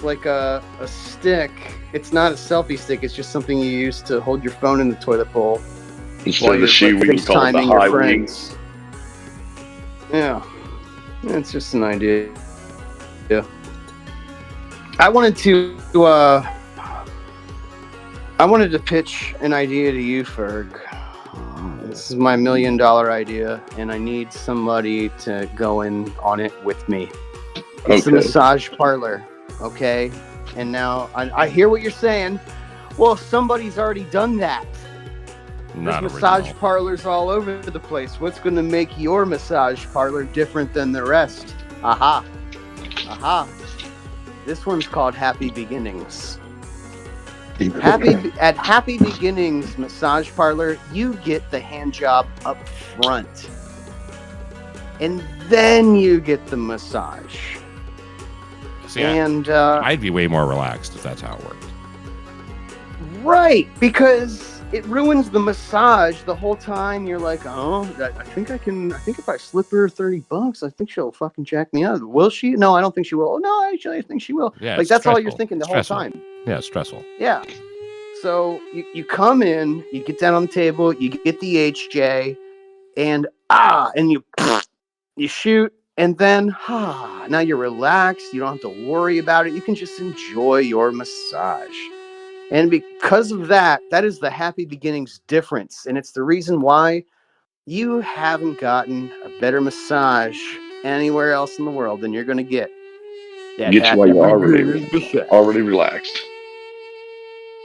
[SPEAKER 1] Like a stick. It's not a selfie stick. It's just something you use to hold your phone in the toilet bowl.
[SPEAKER 3] Instead of the she we call it the
[SPEAKER 1] FaceTiming your
[SPEAKER 3] high wing.
[SPEAKER 1] friends. Yeah. It's just an idea. Yeah. I wanted to pitch an idea to you, Ferg. This is my $1 million idea, and I need somebody to go in on it with me. It's a massage parlor, okay? And now I hear what you're saying. Well, somebody's already done that.
[SPEAKER 2] Not
[SPEAKER 1] There's massage
[SPEAKER 2] original.
[SPEAKER 1] parlors all over the place. What's going to make your massage parlor different than the rest? Aha. Aha. This one's called Happy Beginnings. At Happy Beginnings Massage Parlor, you get the hand job up front. And then you get the massage.
[SPEAKER 2] See,
[SPEAKER 1] And
[SPEAKER 2] I'd be way more relaxed if that's how it worked.
[SPEAKER 1] right, because it ruins the massage the whole time. You're like, oh, I think if I slip her $30, I think she'll fucking jack me out. Will she? No, I don't think she will. Oh, no, actually, I think she will.
[SPEAKER 2] Yeah,
[SPEAKER 1] Like,
[SPEAKER 2] it's
[SPEAKER 1] that's all you're
[SPEAKER 2] stressful.
[SPEAKER 1] thinking the
[SPEAKER 2] It's
[SPEAKER 1] whole
[SPEAKER 2] stressful.
[SPEAKER 1] time.
[SPEAKER 2] Yeah, it's stressful.
[SPEAKER 1] Yeah. So you come in, you get down on the table, you get the HJ, and you shoot, and then now you're relaxed. You don't have to worry about it. You can just enjoy your massage. And because of that is the Happy Beginnings difference. And it's the reason why you haven't gotten a better massage anywhere else in the world than you're going to get. That
[SPEAKER 3] Get you while
[SPEAKER 1] Happy
[SPEAKER 3] you're
[SPEAKER 1] Beginnings massage.
[SPEAKER 3] already relaxed.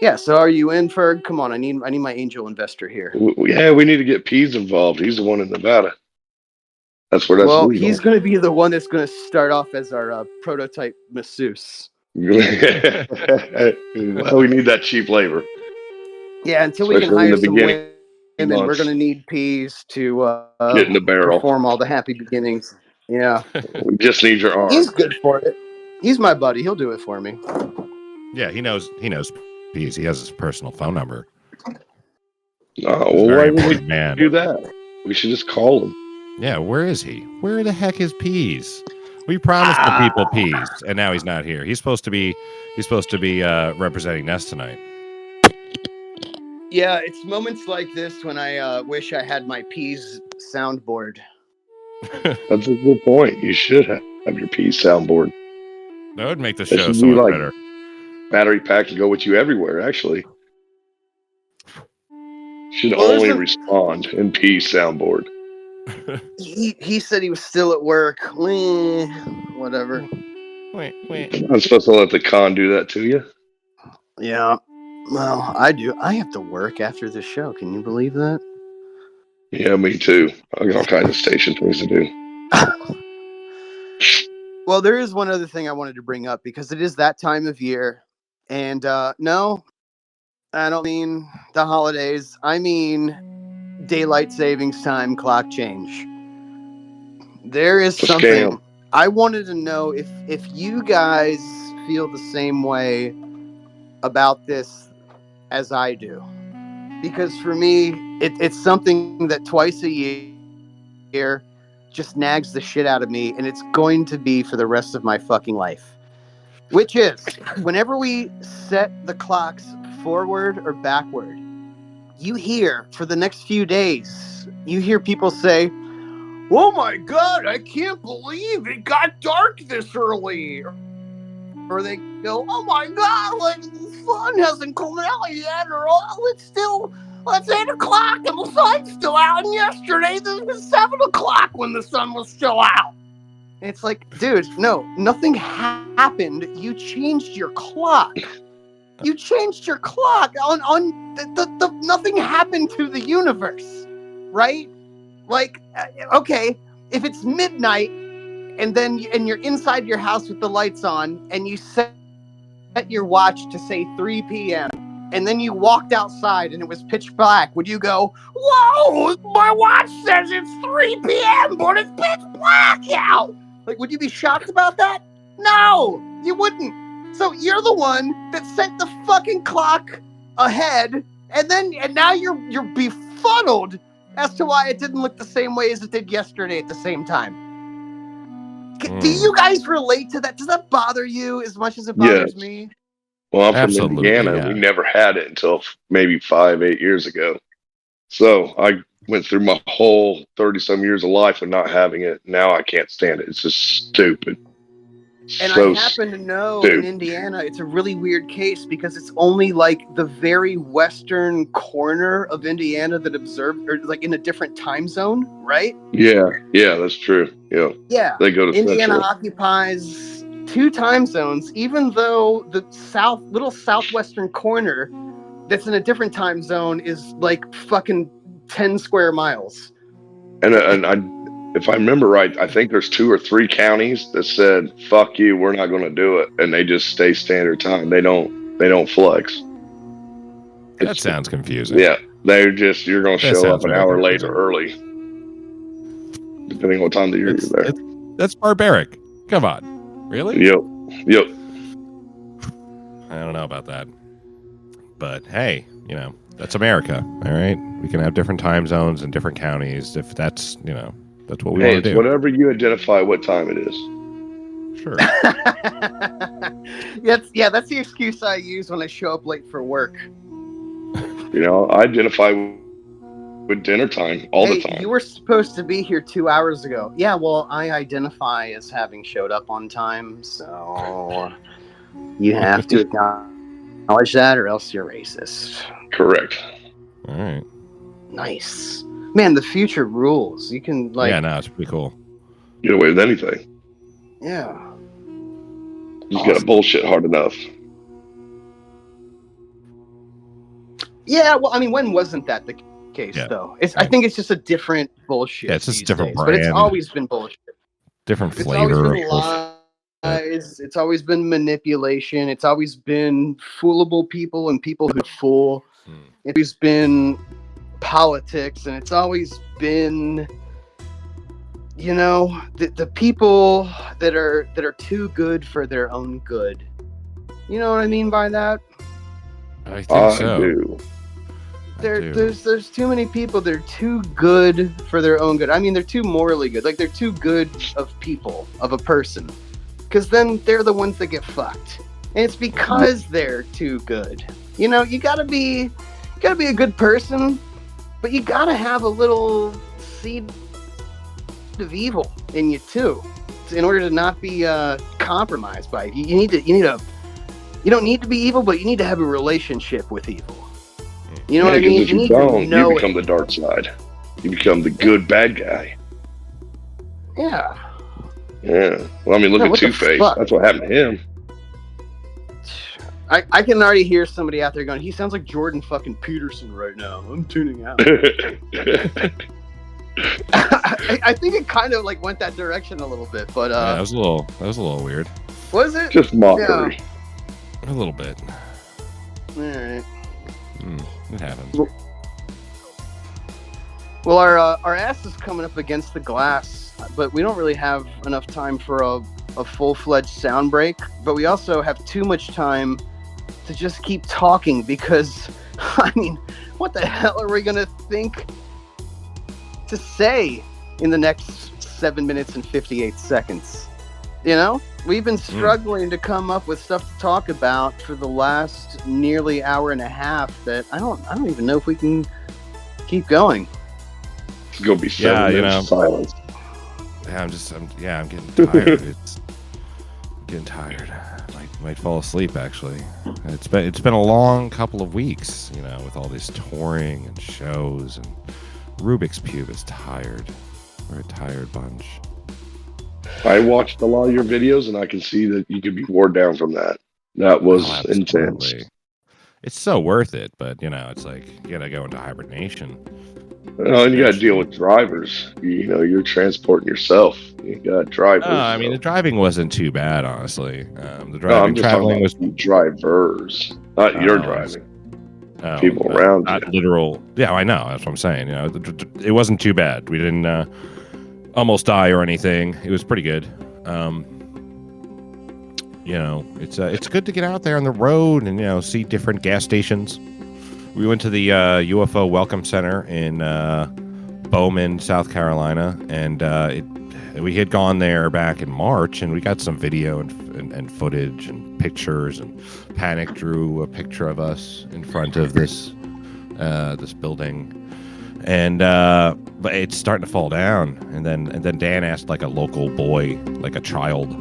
[SPEAKER 1] Yeah, so are you in, Ferg? Come on, I need my angel investor here.
[SPEAKER 3] Yeah, we need to get Pease involved. He's the one in Nevada. That's where that's
[SPEAKER 1] Well,
[SPEAKER 3] legal.
[SPEAKER 1] he's going to be the one that's going to start off as our prototype masseuse.
[SPEAKER 3] Well, we need that cheap labor.
[SPEAKER 1] Yeah, until we can
[SPEAKER 3] Especially in
[SPEAKER 1] hire
[SPEAKER 3] the
[SPEAKER 1] some
[SPEAKER 3] beginning
[SPEAKER 1] women, we're
[SPEAKER 3] months.
[SPEAKER 1] going to need Pease to
[SPEAKER 3] Get in the barrel.
[SPEAKER 1] perform all the Happy Beginnings. Yeah.
[SPEAKER 3] We just need your arm.
[SPEAKER 1] He's good for it. He's my buddy. He'll do it for me.
[SPEAKER 2] Yeah, he knows Pease. He has his personal phone number.
[SPEAKER 3] Oh,
[SPEAKER 2] He's
[SPEAKER 3] well,
[SPEAKER 2] a
[SPEAKER 3] why
[SPEAKER 2] very
[SPEAKER 3] would we
[SPEAKER 2] important man.
[SPEAKER 3] do that? We should just call him.
[SPEAKER 2] Yeah, where is he? Where the heck is Pease? We promised the people Pease, and now he's not here. He's supposed to be representing Nest tonight.
[SPEAKER 1] Yeah, it's moments like this when I wish I had my Pease soundboard.
[SPEAKER 3] That's a good point. You should have your Pease soundboard.
[SPEAKER 2] That would make the
[SPEAKER 3] That
[SPEAKER 2] show
[SPEAKER 3] should
[SPEAKER 2] so
[SPEAKER 3] be
[SPEAKER 2] much
[SPEAKER 3] like
[SPEAKER 2] better.
[SPEAKER 3] battery pack to go with you everywhere. Actually, should
[SPEAKER 1] Well,
[SPEAKER 3] only
[SPEAKER 1] there's a-
[SPEAKER 3] respond in Pease soundboard.
[SPEAKER 1] He said he was still at work. Whatever.
[SPEAKER 2] Wait.
[SPEAKER 3] I'm supposed to let the con do that to you.
[SPEAKER 1] Yeah. Well, I do. I have to work after this show. Can you believe that?
[SPEAKER 3] Yeah, me too. I got all kinds of station things to do.
[SPEAKER 1] Well, there is one other thing I wanted to bring up because it is that time of year. And no, I don't mean the holidays. I mean daylight savings time clock change. There is
[SPEAKER 3] It's a
[SPEAKER 1] something
[SPEAKER 3] scam.
[SPEAKER 1] I wanted to know if you guys feel the same way about this as I do. Because for me, it's something that twice a year just nags the shit out of me, and it's going to be for the rest of my fucking life. Which is, whenever we set the clocks forward or backward, you hear, for the next few days, you hear people say, "Oh my God, I can't believe it got dark this early." or they go, "Oh my god, like the sun hasn't come out yet," or it's 8 o'clock and the sun's still out, and yesterday it was 7 o'clock when the sun was still out. And it's like, dude, no, nothing happened. You changed your clock. You changed your clock on the nothing happened to the universe, right? Like, okay, if it's midnight and you're inside your house with the lights on and you set your watch to say 3 p.m. and then you walked outside and it was pitch black, would you go, "Whoa, my watch says it's 3 p.m. but it's pitch black out"? Like, would you be shocked about that? No, you wouldn't. So you're the one that set the fucking clock ahead, and now you're befuddled as to why it didn't look the same way as it did yesterday at the same time. Do you guys relate to that? Does that bother you as much as it bothers me?
[SPEAKER 3] Well, I'm
[SPEAKER 2] Absolutely,
[SPEAKER 3] from Indiana.
[SPEAKER 2] yeah.
[SPEAKER 3] We never had it until maybe 5-8 years ago. So I went through my whole 30-some years of life of not having it. Now I can't stand it. It's just stupid.
[SPEAKER 1] And
[SPEAKER 3] So
[SPEAKER 1] I happen to know
[SPEAKER 3] stupid.
[SPEAKER 1] in Indiana, it's a really weird case because it's only like the very western corner of Indiana that observed, or like in a different time zone, right?
[SPEAKER 3] Yeah, that's true. Yeah.
[SPEAKER 1] Yeah.
[SPEAKER 3] They go to
[SPEAKER 1] Indiana
[SPEAKER 3] Central.
[SPEAKER 1] occupies 2 time zones, even though the little southwestern corner that's in a different time zone is like fucking 10 square miles.
[SPEAKER 3] And if I remember right, I think there's 2 or 3 counties that said, "Fuck you, we're not going to do it," and they just stay standard time. They don't flex.
[SPEAKER 2] That sounds confusing.
[SPEAKER 3] Yeah, you're going to show up
[SPEAKER 2] sounds
[SPEAKER 3] an
[SPEAKER 2] very
[SPEAKER 3] hour
[SPEAKER 2] confusing.
[SPEAKER 3] later early, depending on what time of the year you're there.
[SPEAKER 2] That's barbaric. Come on, really?
[SPEAKER 3] Yep.
[SPEAKER 2] I don't know about that, but hey, that's America. All right, we can have different time zones and different counties if that's that's what we want to do.
[SPEAKER 3] Whatever you identify what time it is.
[SPEAKER 2] Sure.
[SPEAKER 1] That's the excuse I use when I show up late for work.
[SPEAKER 3] I identify with dinner time all the time.
[SPEAKER 1] You were supposed to be here 2 hours ago. Yeah, well, I identify as having showed up on time, so you have to acknowledge that or else you're racist.
[SPEAKER 3] Correct.
[SPEAKER 2] All right.
[SPEAKER 1] Nice. Man, the future rules. You can
[SPEAKER 2] it's pretty cool.
[SPEAKER 3] Get away with anything.
[SPEAKER 1] Yeah.
[SPEAKER 3] You just gotta bullshit hard enough.
[SPEAKER 1] Yeah, well, I mean, when wasn't that the case, though? I think it's just a different bullshit.
[SPEAKER 2] Yeah, it's just a different
[SPEAKER 1] days,
[SPEAKER 2] brand.
[SPEAKER 1] but it's always been bullshit.
[SPEAKER 2] Different
[SPEAKER 1] It's
[SPEAKER 2] flavor.
[SPEAKER 1] always been lies. It's always been manipulation. It's always been foolable people and people who fool. It's always been politics, and it's always been, the people that are too good for their own good. You know what I mean by that?
[SPEAKER 2] I think so.
[SPEAKER 3] Do.
[SPEAKER 1] There's too many people that are too good for their own good. I mean, they're too morally good. Like, they're too good of people, of a person. Because then they're the ones that get fucked. And it's because they're too good. You gotta be a good person, but you gotta have a little seed of evil in you too, in order to not be compromised by it. You don't need to be evil, but you need to have a relationship with evil. You know what I mean?
[SPEAKER 3] If you don't, you become the dark side. You become the good bad guy.
[SPEAKER 1] Yeah.
[SPEAKER 3] Yeah. Well, I mean, look at Two-Face. That's what happened to him.
[SPEAKER 1] I can already hear somebody out there going, "He sounds like Jordan fucking Peterson right now. I'm tuning out." I think it kind of like went that direction a little bit, but
[SPEAKER 2] that was a little weird.
[SPEAKER 1] Was it?
[SPEAKER 3] Just mockery.
[SPEAKER 2] Yeah. A little bit.
[SPEAKER 1] All right.
[SPEAKER 2] It happens.
[SPEAKER 1] Well, our ass is coming up against the glass, but we don't really have enough time for a full-fledged sound break. But we also have too much time to just keep talking because, I mean, what the hell are we gonna think to say in the next 7 minutes and 58 seconds? We've been struggling to come up with stuff to talk about for the last nearly hour and a half that I don't even know if we can keep going.
[SPEAKER 3] It's gonna be 7 minutes of silence.
[SPEAKER 2] Yeah, I'm getting tired. It's Getting tired. Might fall asleep. Actually, it's been a long couple of weeks. You know, with all this touring and shows, and Rubik's Cube is tired. We're a tired bunch.
[SPEAKER 3] I watched a lot of your videos, and I can see that you could be worn down from that. That was intense.
[SPEAKER 2] Absolutely. It's so worth it, but you know, it's like you gotta go into hibernation.
[SPEAKER 3] And you got to deal with drivers. You know, you're transporting yourself. You got drivers.
[SPEAKER 2] I mean, the driving wasn't too bad, honestly. The
[SPEAKER 3] no, I'm just
[SPEAKER 2] traveling was
[SPEAKER 3] drivers, not your driving. People around
[SPEAKER 2] not
[SPEAKER 3] you.
[SPEAKER 2] literal. Yeah, I know. That's what I'm saying. You know, it wasn't too bad. We didn't almost die or anything. It was pretty good. You know, it's good to get out there on the road and, you know, see different gas stations. We went to the UFO Welcome Center in Bowman, South Carolina, and we had gone there back in March, and we got some video and footage and pictures. And Panic drew a picture of us in front of this building, and but it's starting to fall down. And then Dan asked like a local boy, like a child,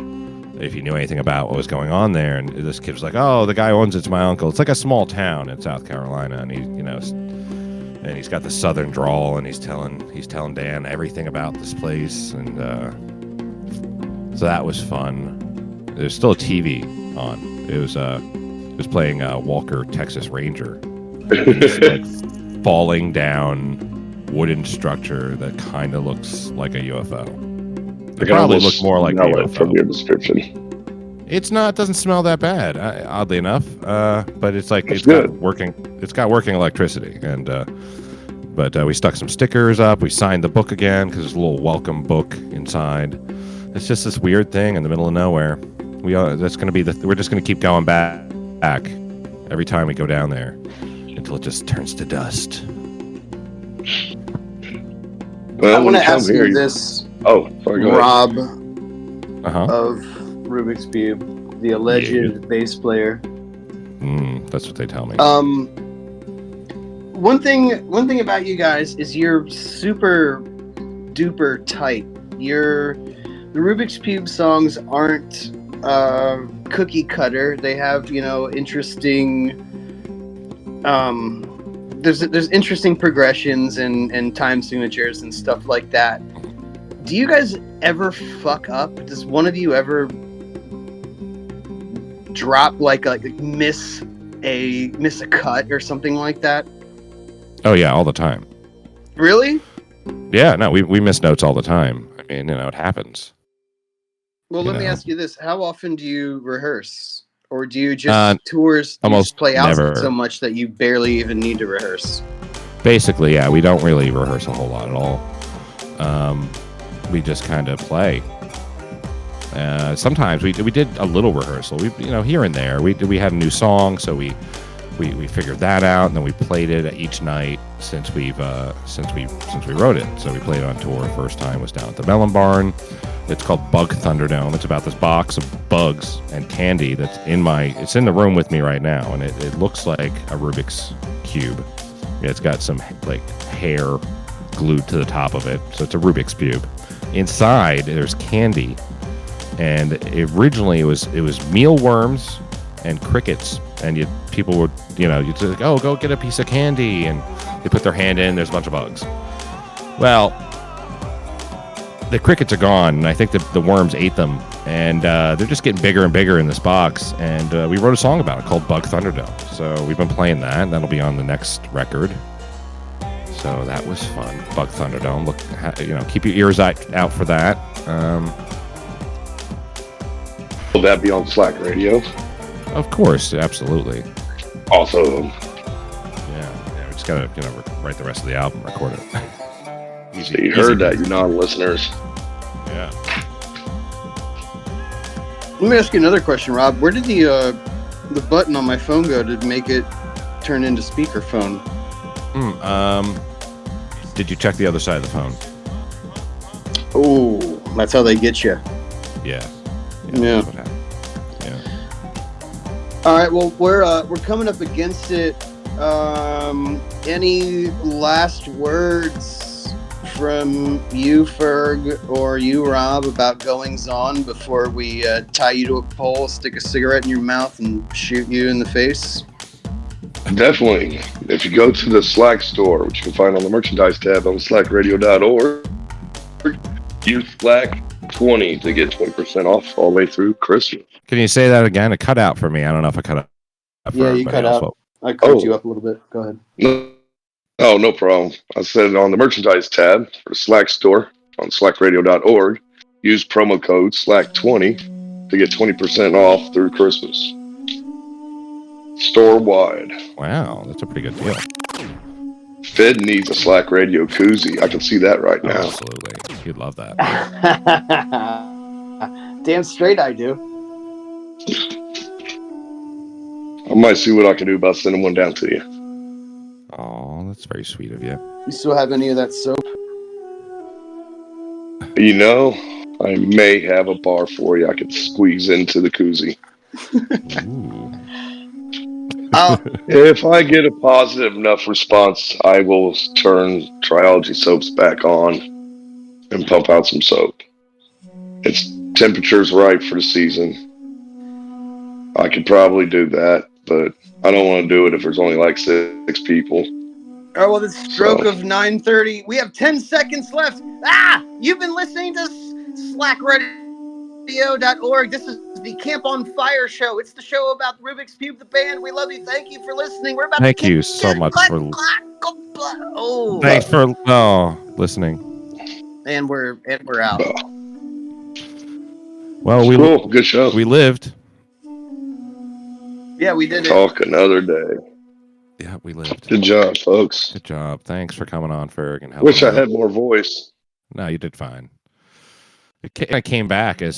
[SPEAKER 2] if he knew anything about what was going on there, and this kid was like, "Oh, the guy who owns it's my uncle." It's like a small town in South Carolina, and and he's got the southern drawl, and he's telling Dan everything about this place, and so that was fun. There's still a TV on. It was playing Walker Texas Ranger. This, like, falling down wooden structure that kind of looks like a UFO. It probably looked more like a UFO.
[SPEAKER 3] From your description.
[SPEAKER 2] It's not. Doesn't smell that bad, oddly enough. But it's like it's
[SPEAKER 3] good.
[SPEAKER 2] got working. It's got working electricity, and but we stuck some stickers up. We signed the book again because there's a little welcome book inside. It's just this weird thing in the middle of nowhere. That's going to be we're just going to keep going back every time we go down there until it just turns to dust.
[SPEAKER 3] Well,
[SPEAKER 1] I want to ask you this.
[SPEAKER 3] Oh, sorry, go
[SPEAKER 1] Rob
[SPEAKER 2] ahead.
[SPEAKER 1] of Rubik's Cube, the alleged bass player.
[SPEAKER 2] That's what they tell me.
[SPEAKER 1] One thing about you guys is you're super duper tight. The Rubik's Cube songs aren't cookie cutter. They have, you know, interesting. There's interesting progressions and time signatures and stuff like that. Do you guys ever fuck up? Does one of you ever drop like miss a cut or something like that?
[SPEAKER 2] Oh yeah, all the time.
[SPEAKER 1] Really?
[SPEAKER 2] Yeah, no, we miss notes all the time. I mean, you know, it happens.
[SPEAKER 1] Well, let me ask you this: how often do you rehearse, or do you just tours? You
[SPEAKER 2] Almost
[SPEAKER 1] just play out
[SPEAKER 2] never.
[SPEAKER 1] so much that you barely even need to rehearse?
[SPEAKER 2] Basically, yeah, we don't really rehearse a whole lot at all. We just kind of play. Sometimes we did a little rehearsal. We, you know, here and there. We had a new song, so we figured that out, and then we played it each night since we wrote it. So we played it on tour. First time was down at the Melon Barn. It's called Bug Thunderdome. It's about this box of bugs and candy that's it's in the room with me right now, and it looks like a Rubik's Cube. It's got some like hair glued to the top of it, so it's a Rubik's Cube. Inside there's candy, and originally it was mealworms and crickets, and people would, you know, you'd say, like, oh, go get a piece of candy, and they put their hand in, there's a bunch of bugs. Well, the crickets are gone, and I think the worms ate them, and they're just getting bigger and bigger in this box, and we wrote a song about it called Bug Thunderdome. So we've been playing that, and that'll be on the next record. So that was fun. Bug Thunderdome. Look, you know, keep your ears out for that.
[SPEAKER 3] Will that be on Slack Radio?
[SPEAKER 2] Of course, absolutely.
[SPEAKER 3] Also,
[SPEAKER 2] Yeah, we just gotta, you know, write the rest of the album, record it.
[SPEAKER 3] so you heard that, you non-listeners.
[SPEAKER 2] Yeah.
[SPEAKER 1] Let me ask you another question, Rob. Where did the button on my phone go to make it turn into speakerphone?
[SPEAKER 2] Did you check the other side of the phone?
[SPEAKER 1] Oh, that's how they get you.
[SPEAKER 2] Yeah.
[SPEAKER 1] Yeah.
[SPEAKER 2] That's what happened. Yeah.
[SPEAKER 1] All right. Well, we're coming up against it. Any last words from you, Ferg, or you, Rob, about goings on before we tie you to a pole, stick a cigarette in your mouth, and shoot you in the face?
[SPEAKER 3] Definitely. If you go to the Slack store, which you can find on the merchandise tab on slackradio.org, use Slack20 to get 20% off all the way through Christmas.
[SPEAKER 2] Can you say that again? It cut out for me. I don't know if it cut out for
[SPEAKER 1] Yeah, you
[SPEAKER 2] everybody
[SPEAKER 1] cut
[SPEAKER 2] else.
[SPEAKER 1] out. I cranked you up a little bit. Go ahead.
[SPEAKER 3] No, oh, no problem. I said on the merchandise tab for the Slack store on slackradio.org, use promo code Slack20 to get 20% off through Christmas. Store wide.
[SPEAKER 2] Wow, that's a pretty good deal.
[SPEAKER 3] Fidd needs a Slack Radio koozie. I can see that right now.
[SPEAKER 2] Absolutely. You'd love that.
[SPEAKER 1] Damn straight I do.
[SPEAKER 3] I might see what I can do about sending one down to you.
[SPEAKER 2] Oh, that's very sweet of you.
[SPEAKER 1] You still have any of that soap?
[SPEAKER 3] You know, I may have a bar for you I could squeeze into the koozie.
[SPEAKER 2] Ooh.
[SPEAKER 3] If I get a positive enough response, I will turn Triology soaps back on and pump out some soap. Its temperature's right for the season. I could probably do that, but I don't want to do it if there's only like 6 people.
[SPEAKER 1] Oh, well, the stroke of 9:30. We have 10 seconds left. You've been listening to slackradio.org. This is the Camp on Fire show. It's the show about Rubik's Cube, the band. We love you. Thank you for listening. We're about
[SPEAKER 2] Thank
[SPEAKER 1] to
[SPEAKER 2] you so much for
[SPEAKER 1] Thanks
[SPEAKER 2] for listening.
[SPEAKER 1] And we're out.
[SPEAKER 2] Well,
[SPEAKER 3] cool. Good show.
[SPEAKER 2] We lived.
[SPEAKER 1] Yeah, we did.
[SPEAKER 3] Talk another day.
[SPEAKER 2] Yeah, we lived.
[SPEAKER 3] Good job, folks.
[SPEAKER 2] Good job. Thanks for coming on, Ferg, and helping.
[SPEAKER 3] Wish I had more voice.
[SPEAKER 2] No, you did fine. I came back as